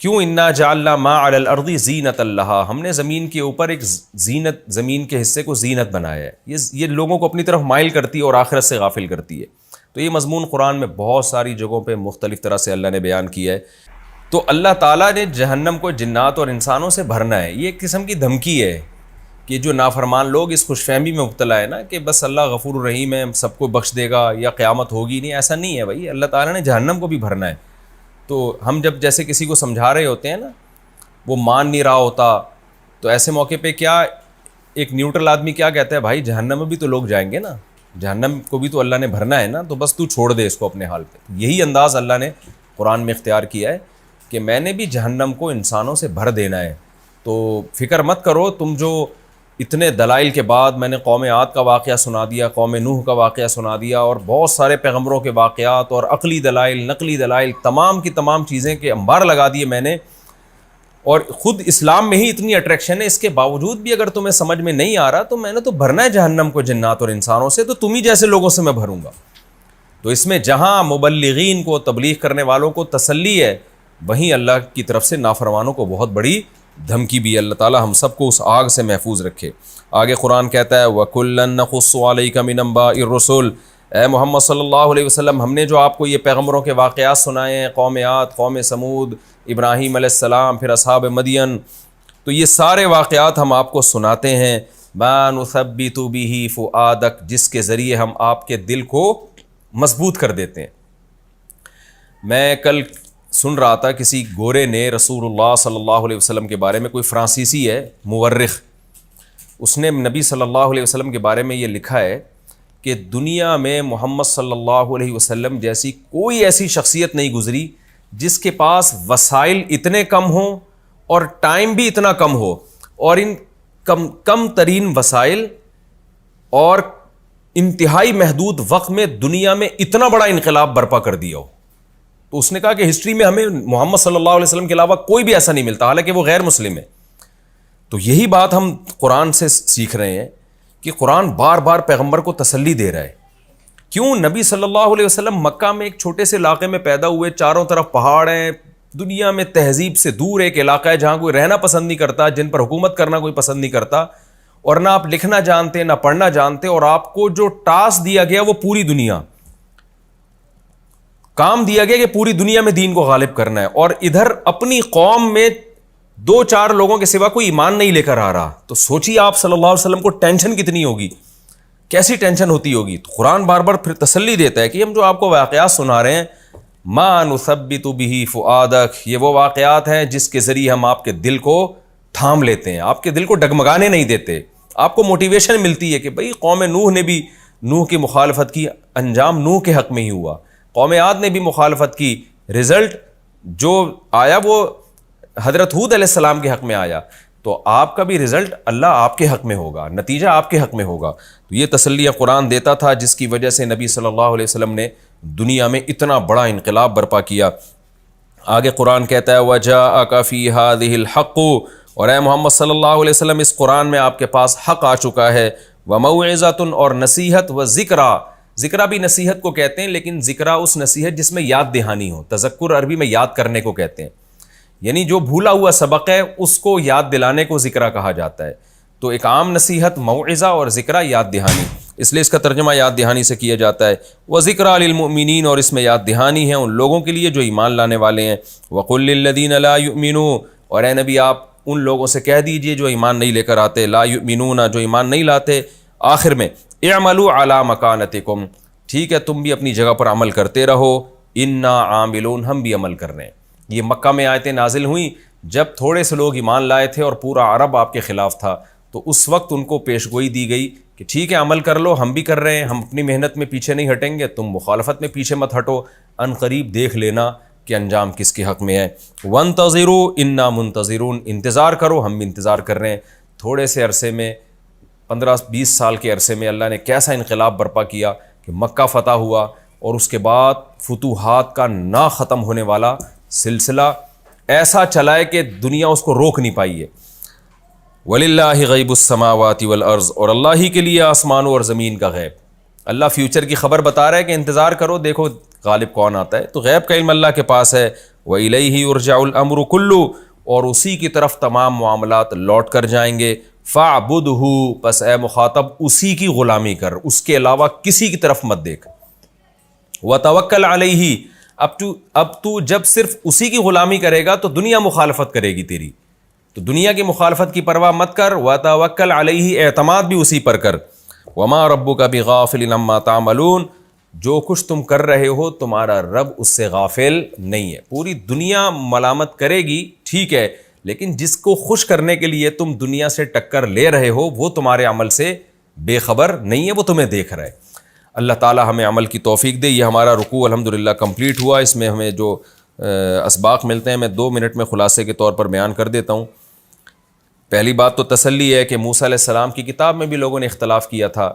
کیوں؟ انا جعلنا ما علی الارض زینۃ لہا، ہم نے زمین کے اوپر ایک زینت، زمین کے حصے کو زینت بنایا ہے، یہ لوگوں کو اپنی طرف مائل کرتی ہے اور آخرت سے غافل کرتی ہے۔ تو یہ مضمون قرآن میں بہت ساری جگہوں پہ مختلف طرح سے اللہ نے بیان کیا ہے۔ تو اللہ تعالیٰ نے جہنم کو جنات اور انسانوں سے بھرنا ہے، یہ ایک قسم کی دھمکی ہے کہ جو نافرمان لوگ اس خوش فہمی میں مبتلا ہے نا کہ بس اللہ غفور الرحیم ہے، سب کو بخش دے گا یا قیامت ہوگی نہیں، ایسا نہیں ہے بھائی، اللہ تعالیٰ نے جہنم کو بھی بھرنا ہے۔ تو ہم جب جیسے کسی کو سمجھا رہے ہوتے ہیں نا، وہ مان نہیں رہا ہوتا، تو ایسے موقع پہ کیا ایک نیوٹرل آدمی کیا کہتا ہے؟ بھائی جہنم میں بھی تو لوگ جائیں گے نا، جہنم کو بھی تو اللہ نے بھرنا ہے نا، تو بس تو چھوڑ دے اس کو اپنے حال پہ۔ یہی انداز اللہ نے قرآن میں اختیار کیا ہے کہ میں نے بھی جہنم کو انسانوں سے بھر دینا ہے، تو فکر مت کرو تم جو اتنے دلائل کے بعد میں نے قوم عاد کا واقعہ سنا دیا، قوم نوح کا واقعہ سنا دیا، اور بہت سارے پیغمبروں کے واقعات اور عقلی دلائل، نقلی دلائل، تمام کی تمام چیزیں کے انبار لگا دیے میں نے، اور خود اسلام میں ہی اتنی اٹریکشن ہے، اس کے باوجود بھی اگر تمہیں سمجھ میں نہیں آ رہا تو میں نے تو بھرنا ہے جہنم کو جنات اور انسانوں سے، تو تم ہی جیسے لوگوں سے میں بھروں گا۔ تو اس میں جہاں مبلغین کو، تبلیغ کرنے والوں کو تسلی ہے، وہیں اللہ کی طرف سے نافرمانوں کو بہت بڑی دھمکی بھی ہے۔ اللہ تعالی ہم سب کو اس آگ سے محفوظ رکھے۔ آگے قرآن کہتا ہے وَكُلًّا نَقُصُّ عَلَيْكَ مِنْ أَنْبَاءِ الرُّسُلِ، اے محمد صلی اللہ علیہ وسلم ہم نے جو آپ کو یہ پیغمبروں کے واقعات سنائے ہیں، قوم عاد، قوم سمود، ابراہیم علیہ السلام، پھر اصحاب مدین، تو یہ سارے واقعات ہم آپ کو سناتے ہیں، مَا نُثَبِّتُ بِهِ فُؤَادَكَ، جس کے ذریعے ہم آپ کے دل کو مضبوط کر دیتے ہیں۔ میں کل سن رہا تھا کسی گورے نے رسول اللہ صلی اللہ علیہ وسلم کے بارے میں، کوئی فرانسیسی ہے مورخ، اس نے نبی صلی اللہ علیہ وسلم کے بارے میں یہ لکھا ہے کہ دنیا میں محمد صلی اللہ علیہ وسلم جیسی کوئی ایسی شخصیت نہیں گزری جس کے پاس وسائل اتنے کم ہوں اور ٹائم بھی اتنا کم ہو، اور ان کم ترین وسائل اور انتہائی محدود وقت میں دنیا میں اتنا بڑا انقلاب برپا کر دیا ہو۔ تو اس نے کہا کہ ہسٹری میں ہمیں محمد صلی اللہ علیہ وسلم کے علاوہ کوئی بھی ایسا نہیں ملتا، حالانکہ وہ غیر مسلم ہے۔ تو یہی بات ہم قرآن سے سیکھ رہے ہیں کہ قرآن بار بار پیغمبر کو تسلی دے رہا ہے۔ کیوں؟ نبی صلی اللہ علیہ وسلم مکہ میں ایک چھوٹے سے علاقے میں پیدا ہوئے، چاروں طرف پہاڑ ہیں، دنیا میں تہذیب سے دور ایک علاقہ ہے جہاں کوئی رہنا پسند نہیں کرتا، جن پر حکومت کرنا کوئی پسند نہیں کرتا، اور نہ آپ لکھنا جانتے نہ پڑھنا جانتے، اور آپ کو جو ٹاسک دیا گیا وہ پوری دنیا، کام دیا گیا کہ پوری دنیا میں دین کو غالب کرنا ہے، اور ادھر اپنی قوم میں 2-4 لوگوں کے سوا کوئی ایمان نہیں لے کر آ رہا، تو سوچیے آپ صلی اللہ علیہ وسلم کو ٹینشن کتنی ہوگی، کیسی ٹینشن ہوتی ہوگی۔ تو قرآن بار بار پھر تسلی دیتا ہے کہ ہم جو آپ کو واقعات سنا رہے ہیں، ما نثبت بہ فؤادک، یہ وہ واقعات ہیں جس کے ذریعے ہم آپ کے دل کو تھام لیتے ہیں، آپ کے دل کو ڈگمگانے نہیں دیتے، آپ کو موٹیویشن ملتی ہے کہ بھئی قوم نوح نے بھی نوح کی مخالفت کی، انجام نوح کے حق میں ہی ہوا، قوم عاد نے بھی مخالفت کی، رزلٹ جو آیا وہ حضرت ہود علیہ السلام کے حق میں آیا، تو آپ کا بھی رزلٹ اللہ آپ کے حق میں ہوگا، نتیجہ آپ کے حق میں ہوگا۔ تو یہ تسلیہ قرآن دیتا تھا، جس کی وجہ سے نبی صلی اللہ علیہ وسلم نے دنیا میں اتنا بڑا انقلاب برپا کیا۔ آگے قرآن کہتا ہے وَجَاءَكَ فِي هَذِهِ الْحَقُّ، اور اے محمد صلی اللہ علیہ وسلم اس قرآن میں آپ کے پاس حق آ چکا ہے، وَمَوْعِظَةٌ، اور نصیحت، وَذِكْرَى، ذکرہ بھی نصیحت کو کہتے ہیں، لیکن ذکرہ اس نصیحت جس میں یاد دہانی ہو، تذکر عربی میں یاد کرنے کو کہتے ہیں، یعنی جو بھولا ہوا سبق ہے اس کو یاد دلانے کو ذکرہ کہا جاتا ہے۔ تو ایک عام نصیحت موعظہ، اور ذکرہ یاد دہانی، اس لیے اس کا ترجمہ یاد دہانی سے کیا جاتا ہے۔ وَذِكْرَىٰ لِلْمُؤْمِنِينَ، اور اس میں یاد دہانی ہے ان لوگوں کے لیے جو ایمان لانے والے ہیں۔ وَقُلْ لِلَّذِينَ لَا يُؤْمِنُونَ، اور اے نبی آپ ان لوگوں سے کہہ دیجئے جو ایمان نہیں لے کر آتے، لا یؤمنون، جو ایمان نہیں لاتے، آخر میں اعملوا علی مکانتکم، ٹھیک ہے تم بھی اپنی جگہ پر عمل کرتے رہو، انا عاملون، ہم بھی عمل کر رہے ہیں۔ یہ مکہ میں آیتیں نازل ہوئیں جب تھوڑے سے لوگ ایمان لائے تھے اور پورا عرب آپ کے خلاف تھا، تو اس وقت ان کو پیش گوئی دی گئی کہ ٹھیک ہے عمل کر لو، ہم بھی کر رہے ہیں، ہم اپنی محنت میں پیچھے نہیں ہٹیں گے، تم مخالفت میں پیچھے مت ہٹو، ان قریب دیکھ لینا کہ انجام کس کے حق میں ہے۔ وانتظروا انا منتظرون، انتظار کرو، ہم بھی انتظار کر رہے ہیں۔ تھوڑے سے عرصے میں 15-20 سال کے عرصے میں اللہ نے کیسا انقلاب برپا کیا کہ مکہ فتح ہوا، اور اس کے بعد فتوحات کا نہ ختم ہونے والا سلسلہ ایسا چلا ہے کہ دنیا اس کو روک نہیں پائی ہے۔ وَلِلَّهِ غَيْبُ السَّمَاوَاتِ وَالْأَرْضِ، اور اللہ ہی کے لیے آسمانوں اور زمین کا غیب۔ اللہ فیوچر کی خبر بتا رہا ہے کہ انتظار کرو، دیکھو غالب کون آتا ہے، تو غیب کا علم اللہ کے پاس ہے۔ وَإِلَيْهِ يُرْجَعُ الْأَمْرُ كُلُّهُ، اور اسی کی طرف تمام معاملات لوٹ کر جائیں گے۔ فَاعْبُدْهُ، پس اے مخاطب اسی کی غلامی کر، اس کے علاوہ کسی کی طرف مت دیکھ۔ وَتَوَكَّلْ عَلَيْهِ، اب تو جب صرف اسی کی غلامی کرے گا تو دنیا مخالفت کرے گی تیری، تو دنیا کی مخالفت کی پرواہ مت کر، وَتَوَكَّلْ عَلَيْهِ، اعتماد بھی اسی پر کر۔ وَمَا رَبُّكَ بِغَافِلٍ عَمَّا تَعْمَلُونَ، جو کچھ تم کر رہے ہو تمہارا رب اس سے غافل نہیں ہے۔ پوری دنیا ملامت کرے گی ٹھیک ہے، لیکن جس کو خوش کرنے کے لیے تم دنیا سے ٹکر لے رہے ہو وہ تمہارے عمل سے بے خبر نہیں ہے، وہ تمہیں دیکھ رہا ہے۔ اللہ تعالی ہمیں عمل کی توفیق دے۔ یہ ہمارا رکوع الحمدللہ کمپلیٹ ہوا، اس میں ہمیں جو اسباق ملتے ہیں میں 2 منٹ میں خلاصے کے طور پر بیان کر دیتا ہوں۔ پہلی بات تو تسلی ہے کہ موسیٰ علیہ السلام کی کتاب میں بھی لوگوں نے اختلاف کیا تھا،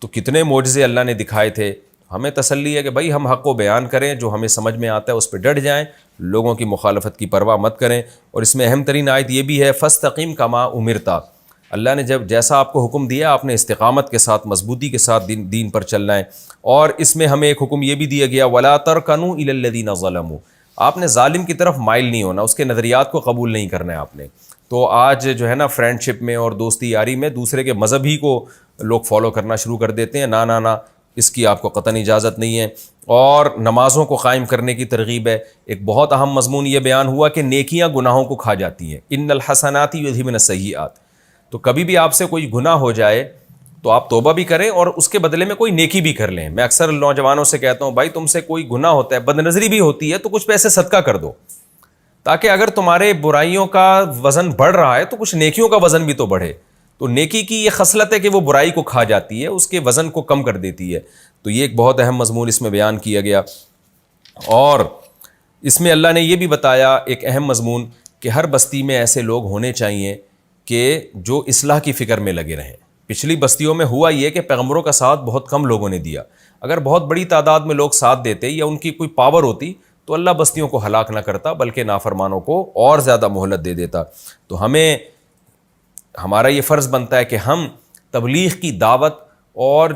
تو کتنے معجزے اللہ نے دکھائے تھے۔ ہمیں تسلی ہے کہ بھائی ہم حق کو بیان کریں، جو ہمیں سمجھ میں آتا ہے اس پہ ڈٹ جائیں، لوگوں کی مخالفت کی پرواہ مت کریں۔ اور اس میں اہم ترین آیت یہ بھی ہے فاستقم کما امرت، اللہ نے جیسا آپ کو حکم دیا آپ نے استقامت کے ساتھ، مضبوطی کے ساتھ دین پر چلنا ہے۔ اور اس میں ہمیں ایک حکم یہ بھی دیا گیا ولا ترکنوا الی الذین ظلموا، آپ نے ظالم کی طرف مائل نہیں ہونا، اس کے نظریات کو قبول نہیں کرنا ہے آپ نے۔ تو آج جو ہے نا فرینڈ شپ میں اور دوستی یاری میں دوسرے کے مذہب ہی کو لوگ فالو کرنا شروع کر دیتے ہیں، نہ اس کی آپ کو قطعاً اجازت نہیں ہے۔ اور نمازوں کو قائم کرنے کی ترغیب ہے۔ ایک بہت اہم مضمون یہ بیان ہوا کہ نیکیاں گناہوں کو کھا جاتی ہیں، ان الحسنات یذھبن السیئات، تو کبھی بھی آپ سے کوئی گناہ ہو جائے تو آپ توبہ بھی کریں اور اس کے بدلے میں کوئی نیکی بھی کر لیں۔ میں اکثر نوجوانوں سے کہتا ہوں بھائی تم سے کوئی گناہ ہوتا ہے، بد نظری بھی ہوتی ہے، تو کچھ پیسے صدقہ کر دو، تاکہ اگر تمہارے برائیوں کا وزن بڑھ رہا ہے تو کچھ نیکیوں کا وزن بھی تو بڑھے۔ تو نیکی کی یہ خصلت ہے کہ وہ برائی کو کھا جاتی ہے، اس کے وزن کو کم کر دیتی ہے۔ تو یہ ایک بہت اہم مضمون اس میں بیان کیا گیا۔ اور اس میں اللہ نے یہ بھی بتایا ایک اہم مضمون کہ ہر بستی میں ایسے لوگ ہونے چاہیے کہ جو اصلاح کی فکر میں لگے رہیں۔ پچھلی بستیوں میں ہوا یہ کہ پیغمبروں کا ساتھ بہت کم لوگوں نے دیا، اگر بہت بڑی تعداد میں لوگ ساتھ دیتے یا ان کی کوئی پاور ہوتی تو اللہ بستیوں کو ہلاک نہ کرتا بلکہ نافرمانوں کو اور زیادہ مہلت دے دیتا۔ تو ہمارا یہ فرض بنتا ہے کہ ہم تبلیغ کی دعوت اور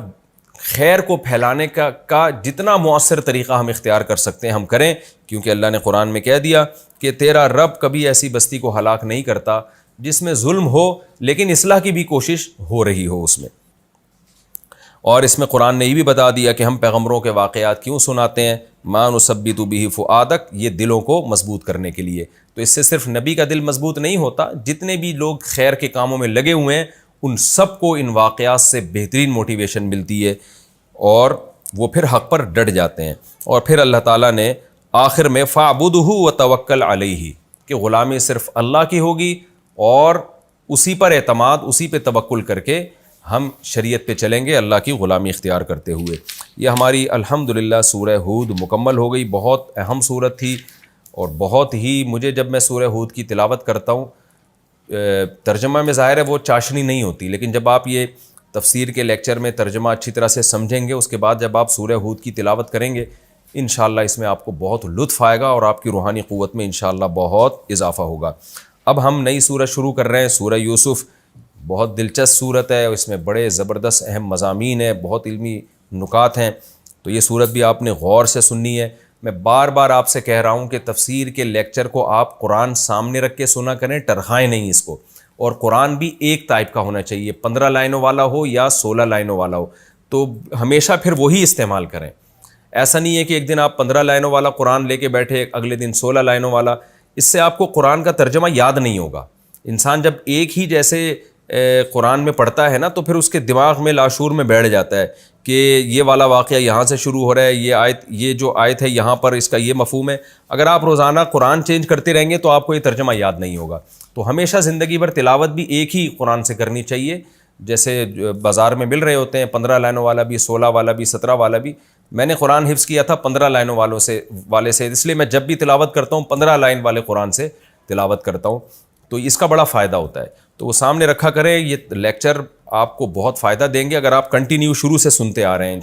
خیر کو پھیلانے کا جتنا مؤثر طریقہ ہم اختیار کر سکتے ہیں ہم کریں، کیونکہ اللہ نے قرآن میں کہہ دیا کہ تیرا رب کبھی ایسی بستی کو ہلاک نہیں کرتا جس میں ظلم ہو لیکن اصلاح کی بھی کوشش ہو رہی ہو اس میں۔ اور اس میں قرآن نے یہ بھی بتا دیا کہ ہم پیغمبروں کے واقعات کیوں سناتے ہیں، ما نثبت بہ فؤادک، یہ دلوں کو مضبوط کرنے کے لیے۔ تو اس سے صرف نبی کا دل مضبوط نہیں ہوتا، جتنے بھی لوگ خیر کے کاموں میں لگے ہوئے ہیں ان سب کو ان واقعات سے بہترین موٹیویشن ملتی ہے اور وہ پھر حق پر ڈٹ جاتے ہیں۔ اور پھر اللہ تعالیٰ نے آخر میں فاعبدہ وتوکل علیہ، کہ غلامی صرف اللہ کی ہوگی اور اسی پر اعتماد، اسی پہ توکل کر کے ہم شریعت پہ چلیں گے اللہ کی غلامی اختیار کرتے ہوئے۔ یہ ہماری الحمدللہ سورہ ہود مکمل ہو گئی۔ بہت اہم سورت تھی اور بہت ہی، مجھے جب میں سورہ ہود کی تلاوت کرتا ہوں، ترجمہ میں ظاہر ہے وہ چاشنی نہیں ہوتی، لیکن جب آپ یہ تفسیر کے لیکچر میں ترجمہ اچھی طرح سے سمجھیں گے، اس کے بعد جب آپ سورہ ہود کی تلاوت کریں گے انشاءاللہ اس میں آپ کو بہت لطف آئے گا اور آپ کی روحانی قوت میں انشاءاللہ بہت اضافہ ہوگا۔ اب ہم نئی سورت شروع کر رہے ہیں، سورہ یوسف۔ بہت دلچسپ سورت ہے، اس میں بڑے زبردست اہم مضامین ہیں، بہت علمی نکات ہیں، تو یہ سورت بھی آپ نے غور سے سننی ہے۔ میں بار بار آپ سے کہہ رہا ہوں کہ تفسیر کے لیکچر کو آپ قرآن سامنے رکھ کے سنا کریں، ٹرخائیں نہیں اس کو، اور قرآن بھی ایک ٹائپ کا ہونا چاہیے، 15 لائنوں والا ہو یا 16 لائنوں والا ہو، تو ہمیشہ پھر وہی استعمال کریں۔ ایسا نہیں ہے کہ ایک دن آپ 15 لائنوں والا قرآن لے کے بیٹھے، اگلے دن 16 لائنوں والا، اس سے آپ کو قرآن کا ترجمہ یاد نہیں ہوگا۔ انسان جب ایک ہی جیسے قرآن میں پڑھتا ہے نا تو پھر اس کے دماغ میں لاشعور میں بیٹھ جاتا ہے کہ یہ والا واقعہ یہاں سے شروع ہو رہا ہے، یہ جو آیت ہے یہاں پر اس کا یہ مفہوم ہے۔ اگر آپ روزانہ قرآن چینج کرتے رہیں گے تو آپ کو یہ ترجمہ یاد نہیں ہوگا۔ تو ہمیشہ زندگی بھر تلاوت بھی ایک ہی قرآن سے کرنی چاہیے، جیسے بازار میں مل رہے ہوتے ہیں 15 لائنوں والا بھی، 16 والا بھی، 17 والا بھی۔ میں نے قرآن حفظ کیا تھا 15 لائنوں والے سے، اس لیے میں جب بھی تلاوت کرتا ہوں 15 لائن والے قرآن سے تلاوت کرتا ہوں، تو اس کا بڑا فائدہ ہوتا ہے۔ تو وہ سامنے رکھا کریں، یہ لیکچر آپ کو بہت فائدہ دیں گے اگر آپ کنٹینیو شروع سے سنتے آ رہے ہیں،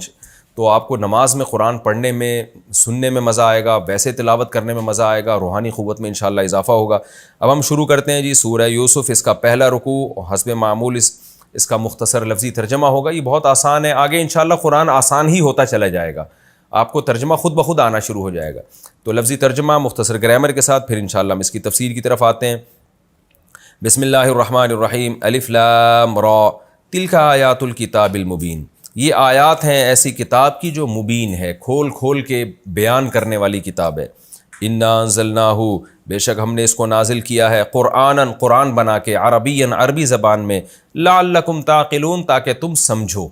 تو آپ کو نماز میں قرآن پڑھنے میں، سننے میں مزہ آئے گا، ویسے تلاوت کرنے میں مزہ آئے گا، روحانی قوت میں انشاءاللہ اضافہ ہوگا۔ اب ہم شروع کرتے ہیں جی سورہ یوسف، اس کا پہلا رکوع حسب معمول اس کا مختصر لفظی ترجمہ ہوگا۔ یہ بہت آسان ہے، آگے انشاءاللہ قرآن آسان ہی ہوتا چلا جائے گا، آپ کو ترجمہ خود بخود آنا شروع ہو جائے گا۔ تو لفظی ترجمہ مختصر گرامر کے ساتھ، پھر انشاءاللہ ہم اس کی تفسیر کی طرف آتے ہیں۔ بسم اللہ الرحمن الرحیم، الف لام را تلک آیات الکتاب المبین، یہ آیات ہیں ایسی کتاب کی جو مبین ہے، کھول کھول کے بیان کرنے والی کتاب ہے۔ انا انزلناہ، بے شک ہم نے اس کو نازل کیا ہے، قرآناً، قرآن بنا کے، عربیاً، عربی زبان میں، لعلکم تعقلون، تاکہ تم سمجھو۔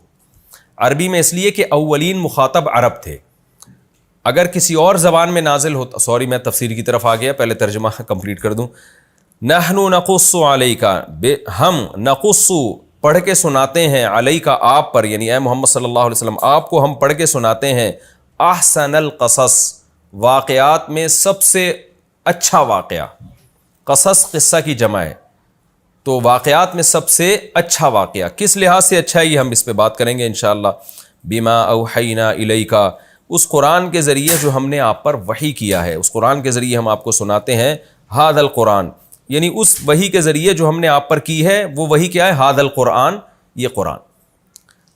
عربی میں اس لیے کہ اولین مخاطب عرب تھے، اگر کسی اور زبان میں نازل ہوتا، سوری میں تفسیر کی طرف آ گیا، پہلے ترجمہ کمپلیٹ کر دوں۔ نحن نقص علیک، ہم نقص پڑھ کے سناتے ہیں، علیک آپ پر، یعنی اے محمد صلی اللہ علیہ وسلم آپ کو ہم پڑھ کے سناتے ہیں، احسن القصص، واقعات میں سب سے اچھا واقعہ، قصص قصہ کی جمع ہے، تو واقعات میں سب سے اچھا واقعہ کس لحاظ سے اچھا ہے یہ ہم اس پہ بات کریں گے انشاءاللہ۔ بما اوحینا الیک، اس قرآن کے ذریعے جو ہم نے آپ پر وحی کیا ہے، اس قرآن کے ذریعے ہم آپ کو سناتے ہیں، ھذا القرآن، یعنی اس وحی کے ذریعے جو ہم نے آپ پر کی ہے وہ وحی کیا ہے، ھذا القرآن، یہ قرآن۔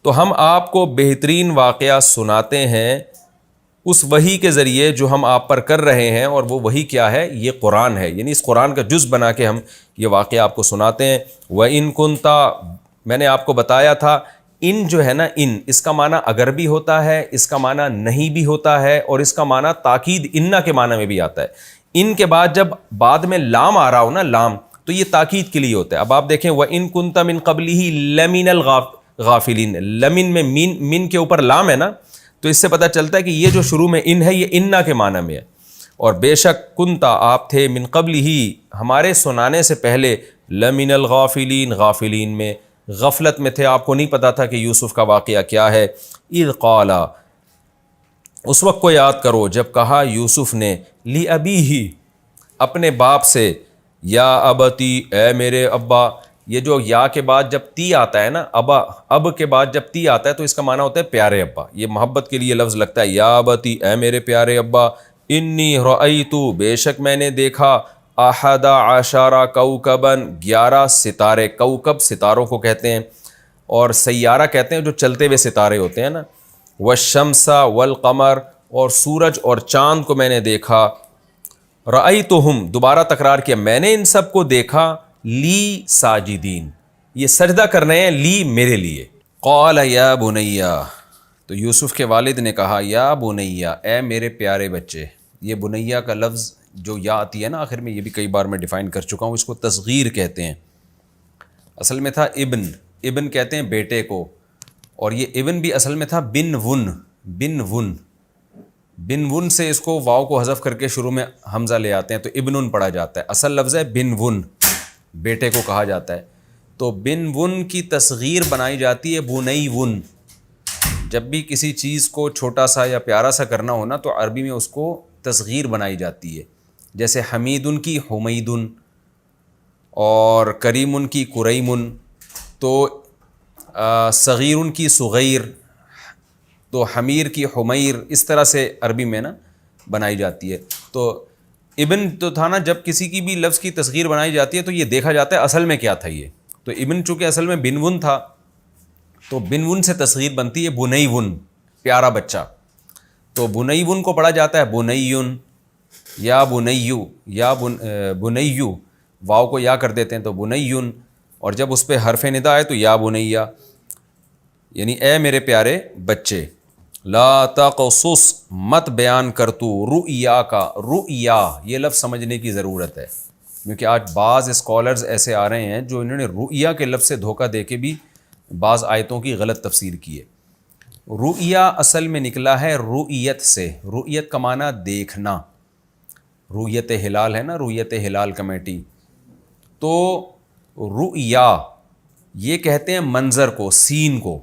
تو ہم آپ کو بہترین واقعہ سناتے ہیں اس وحی کے ذریعے جو ہم آپ پر کر رہے ہیں، اور وہ وحی کیا ہے، یہ قرآن ہے، یعنی اس قرآن کا جز بنا کے ہم یہ واقعہ آپ کو سناتے ہیں۔ وَإِن كُنْتَ، میں نے آپ کو بتایا تھا ان جو ہے نا، ان اس کا معنی اگر بھی ہوتا ہے، اس کا معنی نہیں بھی ہوتا ہے، اور اس کا معنی تاکید انا کے معنی میں بھی آتا ہے۔ ان کے بعد جب بعد میں لام آ رہا ہو نا، لام، تو یہ تاکید کے لیے ہوتا ہے۔ اب آپ دیکھیں وَإِن كُنْتَ مِن قَبْلِهِ لَمِنَ الْغَافِلِينَ، لمن میں من کے اوپر لام ہے نا، تو اس سے پتہ چلتا ہے کہ یہ جو شروع میں ان ہے یہ انا کے معنی میں ہے۔ اور بے شک کنتا، آپ تھے، من قبل ہی، ہمارے سنانے سے پہلے، لمن الغافلین، غافلین میں، غفلت میں تھے، آپ کو نہیں پتا تھا کہ یوسف کا واقعہ کیا ہے۔ اذ قال، اس وقت کو یاد کرو جب کہا یوسف نے، لِأَبِيهِ، اپنے باپ سے، یا ابتی، اے میرے ابا۔ یہ جو یا کے بعد جب تی آتا ہے نا، ابا، اب کے بعد جب تی آتا ہے تو اس کا معنی ہوتا ہے پیارے ابا، یہ محبت کے لیے لفظ لگتا ہے، یا ابتی، اے میرے پیارے ابا، انی رأیت، بے شک میں نے دیکھا، احد عشر کوکبا، 11 ستارے، کوکب ستاروں کو کہتے ہیں، اور سیارہ کہتے ہیں جو چلتے ہوئے ستارے ہوتے ہیں نا، والشمس والقمر، اور سورج اور چاند کو میں نے دیکھا، رأیتہم، دوبارہ تکرار کیا، میں نے ان سب کو دیکھا، لی ساجدین، یہ سجدہ کر رہے ہیں، لی میرے لیے، قال یا بنیا، تو یوسف کے والد نے کہا یا بنیا، اے میرے پیارے بچے. یہ بنیا کا لفظ جو یا آتی ہے نا آخر میں، یہ بھی کئی بار میں ڈیفائن کر چکا ہوں، اس کو تصغیر کہتے ہیں. اصل میں تھا ابن، ابن کہتے ہیں بیٹے کو، اور یہ ابن بھی اصل میں تھا بن ون، بن ون، بن ون سے اس کو واو کو حذف کر کے شروع میں حمزہ لے آتے ہیں تو ابن پڑھا جاتا ہے. اصل لفظ ہے بن ون، بیٹے کو کہا جاتا ہے. تو بن ون کی تصغیر بنائی جاتی ہے بنئی ون. جب بھی کسی چیز کو چھوٹا سا یا پیارا سا کرنا ہو نا تو عربی میں اس کو تصغیر بنائی جاتی ہے. جیسے حمید ان کی حمید، اور کریم ان کی کریم، تو صغیر ان کی صغیر، تو حمیر کی حمیر، اس طرح سے عربی میں نا بنائی جاتی ہے. تو ابن تو تھا نا، جب کسی کی بھی لفظ کی تصغیر بنائی جاتی ہے تو یہ دیکھا جاتا ہے اصل میں کیا تھا یہ. تو ابن چونکہ اصل میں بن ون تھا تو بن ون سے تصغیر بنتی ہے بنئی ون، پیارا بچہ. تو بنئی ون کو پڑھا جاتا ہے بنیون یا بنیو، یا بنیو، واو کو یا کر دیتے ہیں تو بنیون، اور جب اس پہ حرف ندا ہے تو یا بنیا، یعنی اے میرے پیارے بچے. لا تقصص، مت بیان کر تو، رؤیا کا، رؤیا یہ لفظ سمجھنے کی ضرورت ہے، کیونکہ آج بعض اسکالرز ایسے آ رہے ہیں جو انہوں نے رؤیا کے لفظ سے دھوکہ دے کے بھی بعض آیتوں کی غلط تفسیر کی ہے. رؤیا اصل میں نکلا ہے رؤیت سے. رؤیت کا معنی دیکھنا. رؤیت ہلال ہے نا، رؤیت ہلال کمیٹی. تو رؤیا یہ کہتے ہیں منظر کو، سین کو.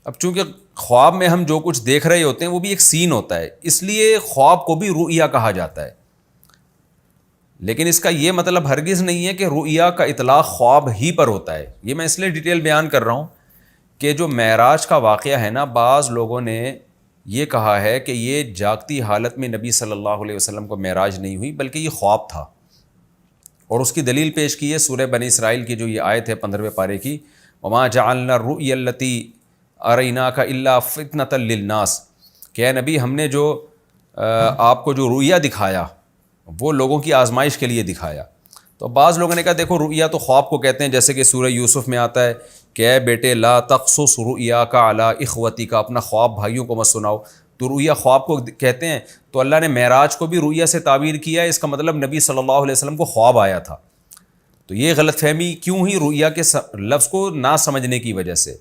اب چونکہ خواب میں ہم جو کچھ دیکھ رہے ہوتے ہیں وہ بھی ایک سین ہوتا ہے، اس لیے خواب کو بھی رؤیا کہا جاتا ہے. لیکن اس کا یہ مطلب ہرگز نہیں ہے کہ رؤیا کا اطلاق خواب ہی پر ہوتا ہے. یہ میں اس لیے ڈیٹیل بیان کر رہا ہوں کہ جو معراج کا واقعہ ہے نا، بعض لوگوں نے یہ کہا ہے کہ یہ جاگتی حالت میں نبی صلی اللہ علیہ وسلم کو معراج نہیں ہوئی بلکہ یہ خواب تھا. اور اس کی دلیل پیش کی ہے سورہ بنی اسرائیل کی جو یہ آیت ہے 15ویں پارے کی، وما جعلنا الرؤیا التي اریناک الا فتنۃ للناس، کہ اے نبی ہم نے جو آپ کو جو رؤیا دکھایا وہ لوگوں کی آزمائش کے لیے دکھایا. تو بعض لوگوں نے کہا دیکھو رؤیا تو خواب کو کہتے ہیں، جیسے کہ سورہ یوسف میں آتا ہے کہ اے بیٹے لا تقصص رؤیاک علی اخوتک، اپنا خواب بھائیوں کو مت سناؤ. تو رؤیا خواب کو کہتے ہیں. تو اللہ نے معراج کو بھی رؤیا سے تعبیر کیا ہے، اس کا مطلب نبی صلی اللہ علیہ وسلم کو خواب آیا تھا. تو یہ غلط فہمی کیوں ہوئی؟ رؤیا کے لفظ کو نہ سمجھنے کی وجہ سے.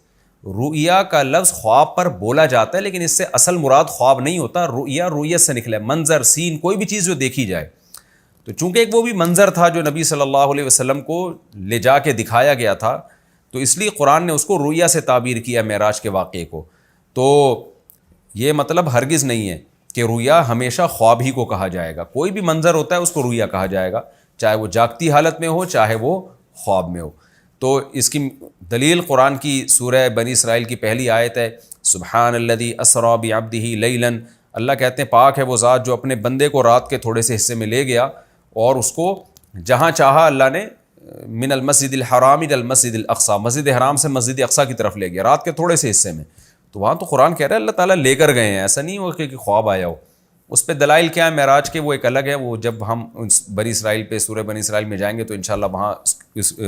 رؤیا کا لفظ خواب پر بولا جاتا ہے لیکن اس سے اصل مراد خواب نہیں ہوتا. رؤیا رؤیت سے نکلا ہے، منظر، سین، کوئی بھی چیز جو دیکھی جائے. تو چونکہ ایک وہ بھی منظر تھا جو نبی صلی اللہ علیہ وسلم کو لے جا کے دکھایا گیا تھا، تو اس لیے قرآن نے اس کو رؤیا سے تعبیر کیا معراج کے واقعے کو. تو یہ مطلب ہرگز نہیں ہے کہ رؤیا ہمیشہ خواب ہی کو کہا جائے گا. کوئی بھی منظر ہوتا ہے اس کو رؤیا کہا جائے گا، چاہے وہ جاگتی حالت میں ہو چاہے وہ خواب میں ہو. تو اس کی دلیل قرآن کی سورہ بنی اسرائیل کی پہلی آیت ہے، سبحان الذی اسری بعبدہ لیلا. اللہ کہتے ہیں پاک ہے وہ ذات جو اپنے بندے کو رات کے تھوڑے سے حصے میں لے گیا اور اس کو جہاں چاہا اللہ نے من المسجد الحرام الى المسجد الاقصی، مسجد حرام سے مسجد اقصی کی طرف لے گیا رات کے تھوڑے سے حصے میں. تو وہاں تو قرآن کہہ رہا ہے اللہ تعالیٰ لے کر گئے ہیں، ایسا نہیں ہوا کہ خواب آیا ہو. اس پہ دلائل کیا ہے معراج کے وہ ایک الگ ہے، وہ جب ہم بنی اسرائیل پہ سورہ بنی اسرائیل میں جائیں گے تو انشاءاللہ وہاں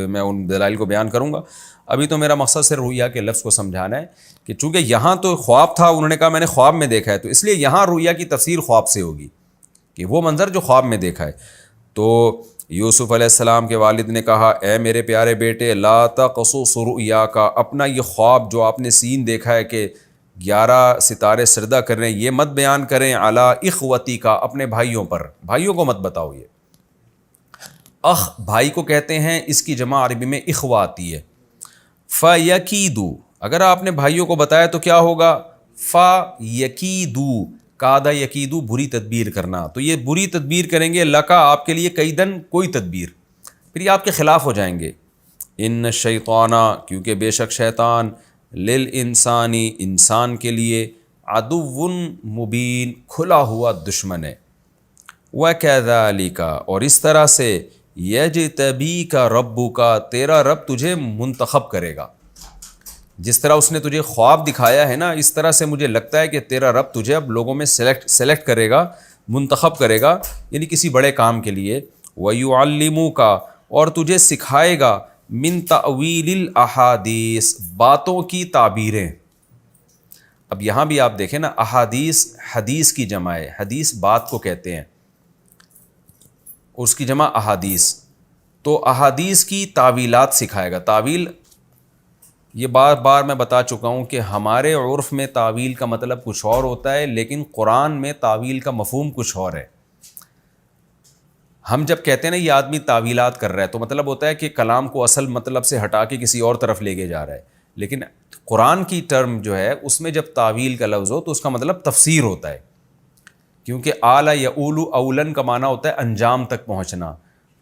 میں ان دلائل کو بیان کروں گا. ابھی تو میرا مقصد صرف رؤیا کے لفظ کو سمجھانا ہے کہ چونکہ یہاں تو خواب تھا، انہوں نے کہا میں نے خواب میں دیکھا ہے، تو اس لیے یہاں رؤیا کی تفسیر خواب سے ہوگی کہ وہ منظر جو خواب میں دیکھا ہے. تو یوسف علیہ السلام کے والد نے کہا اے میرے پیارے بیٹے لا تقصص رؤیاک، اپنا یہ خواب جو آپ نے سین دیکھا ہے کہ 11 ستارے سردہ کر رہے ہیں، یہ مت بیان کریں علی اخوتک، اپنے بھائیوں پر، بھائیوں کو مت بتاؤ. یہ اخ بھائی کو کہتے ہیں، اس کی جمع عربی میں اخوہ آتی ہے. فیکیدو، اگر آپ نے بھائیوں کو بتایا تو کیا ہوگا؟ فیکیدو، کادا یکیدو، بری تدبیر کرنا. تو یہ بری تدبیر کریں گے، لکا آپ کے لیے کیدن، کوئی تدبیر، پھر یہ آپ کے خلاف ہو جائیں گے. ان الشیطان، کیونکہ بے شک شیطان، للانسانی، انسان کے لیے، عدو مبین، کھلا ہوا دشمن ہے. وکذالک، اور اس طرح سے، یجتبیک ربک، تیرا رب تجھے منتخب کرے گا. جس طرح اس نے تجھے خواب دکھایا ہے نا، اس طرح سے مجھے لگتا ہے کہ تیرا رب تجھے اب لوگوں میں سلیکٹ کرے گا، منتخب کرے گا، یعنی کسی بڑے کام کے لیے. وَيُعَلِّمُكَ، اور تجھے سکھائے گا، من تأویل الاحادیث، باتوں کی تعبیریں. اب یہاں بھی آپ دیکھیں نا، احادیث حدیث کی جمع ہے، حدیث بات کو کہتے ہیں، اس کی جمع احادیث. تو احادیث کی تعویلات سکھائے گا. تعویل یہ بار بار میں بتا چکا ہوں کہ ہمارے عرف میں تعویل کا مطلب کچھ اور ہوتا ہے، لیکن قرآن میں تعویل کا مفہوم کچھ اور ہے. ہم جب کہتے ہیں نا یہ آدمی تعویلات کر رہا ہے، تو مطلب ہوتا ہے کہ کلام کو اصل مطلب سے ہٹا کے کسی اور طرف لے کے جا رہا ہے. لیکن قرآن کی ٹرم جو ہے اس میں جب تعویل کا لفظ ہو تو اس کا مطلب تفسیر ہوتا ہے، کیونکہ اعلیٰ یعول اولن کا معنی ہوتا ہے انجام تک پہنچنا.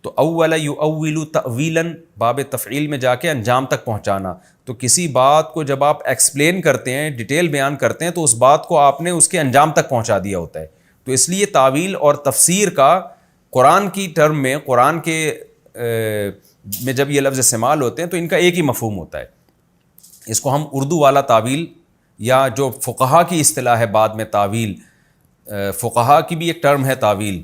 تو اول یؤول تأویلاً، باب تفعیل میں جا کے انجام تک پہنچانا. تو کسی بات کو جب آپ ایکسپلین کرتے ہیں، ڈیٹیل بیان کرتے ہیں، تو اس بات کو آپ نے اس کے انجام تک پہنچا دیا ہوتا ہے. تو اس لیے تعویل اور تفسیر کا قرآن کی ٹرم میں، قرآن کے میں جب یہ لفظ استعمال ہوتے ہیں تو ان کا ایک ہی مفہوم ہوتا ہے. اس کو ہم اردو والا تعویل، یا جو فقہا کی اصطلاح ہے بعد میں تعویل، فقہا کی بھی ایک ٹرم ہے تعویل.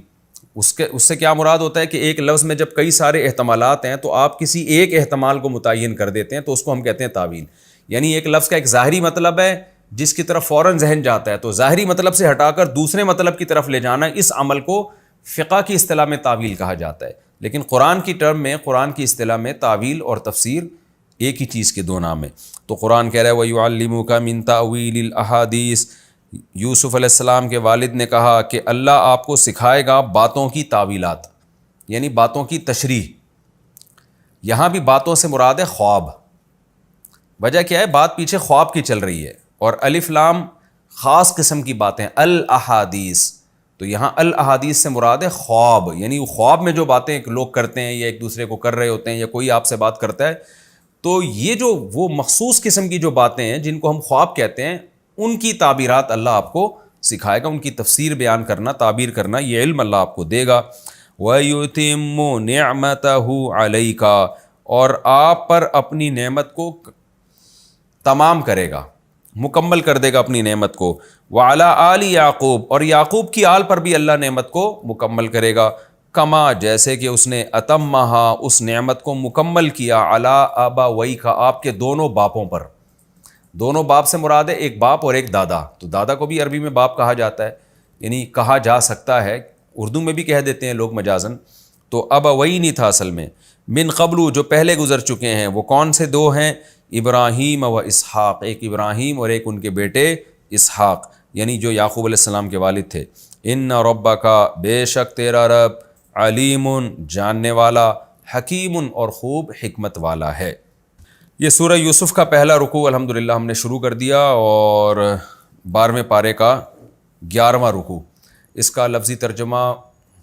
اس سے کیا مراد ہوتا ہے کہ ایک لفظ میں جب کئی سارے احتمالات ہیں تو آپ کسی ایک احتمال کو متعین کر دیتے ہیں، تو اس کو ہم کہتے ہیں تعویل. یعنی ایک لفظ کا ایک ظاہری مطلب ہے جس کی طرف فوراً ذہن جاتا ہے، تو ظاہری مطلب سے ہٹا کر دوسرے مطلب کی طرف لے جانا، اس عمل کو فقہ کی اصطلاح میں تعویل کہا جاتا ہے. لیکن قرآن کی ٹرم میں، قرآن کی اصطلاح میں تعویل اور تفسیر ایک ہی چیز کے دو نام ہیں. تو قرآن کہہ رہا ہے وَيُعَلِّمُكَ مِن تَأْوِيلِ الْأَحَادِيثِ. یوسف علیہ السلام کے والد نے کہا کہ اللہ آپ کو سکھائے گا باتوں کی تعویلات، یعنی باتوں کی تشریح. یہاں بھی باتوں سے مراد ہے خواب. وجہ کیا ہے؟ بات پیچھے خواب کی چل رہی ہے، اور الف لام خاص قسم کی باتیں، الاحادیث. تو یہاں الاحادیث سے مراد ہے خواب، یعنی خواب میں جو باتیں لوگ کرتے ہیں یا ایک دوسرے کو کر رہے ہوتے ہیں، یا کوئی آپ سے بات کرتا ہے، تو یہ جو وہ مخصوص قسم کی جو باتیں ہیں جن کو ہم خواب کہتے ہیں، ان کی تعبیرات اللہ آپ کو سکھائے گا. ان کی تفسیر بیان کرنا، تعبیر کرنا، یہ علم اللہ آپ کو دے گا. وَيُتِمُّ نِعْمَتَهُ عَلَيْكَ، اور آپ پر اپنی نعمت کو تمام کرے گا، مکمل کر دے گا اپنی نعمت کو. وَعَلَىٰ آلِ یعقوب، اور یعقوب کی آل پر بھی اللہ نعمت کو مکمل کرے گا. کما، جیسے کہ اس نے اتمہا، اس نعمت کو مکمل کیا، علی ابویک، آپ کے دونوں باپوں پر. دونوں باپ سے مراد ہے ایک باپ اور ایک دادا. تو دادا کو بھی عربی میں باپ کہا جاتا ہے، یعنی کہا جا سکتا ہے، اردو میں بھی کہہ دیتے ہیں لوگ مجازن. تو ابویین تھا اصل میں. من قبل، جو پہلے گزر چکے ہیں. وہ کون سے دو ہیں؟ ابراہیم و اسحاق، ایک ابراہیم اور ایک ان کے بیٹے اسحاق، یعنی جو یعقوب علیہ السلام کے والد تھے. ان ربک، بے شک تیرا رب، علیم، جاننے والا، حکیم، اور خوب حکمت والا ہے. یہ سورہ یوسف کا پہلا رکوع الحمدللہ ہم نے شروع کر دیا، اور 12ویں پارے کا 11واں رکوع. اس کا لفظی ترجمہ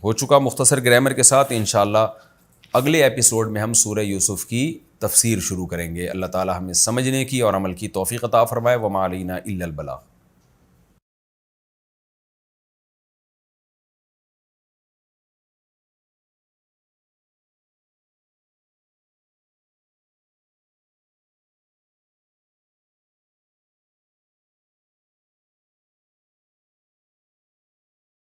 ہو چکا مختصر گرامر کے ساتھ. انشاءاللہ اگلے ایپیسوڈ میں ہم سورہ یوسف کی تفسیر شروع کریں گے. اللہ تعالی ہمیں سمجھنے کی اور عمل کی توفیق عطا فرمائے. وما علینا الا البلاغ.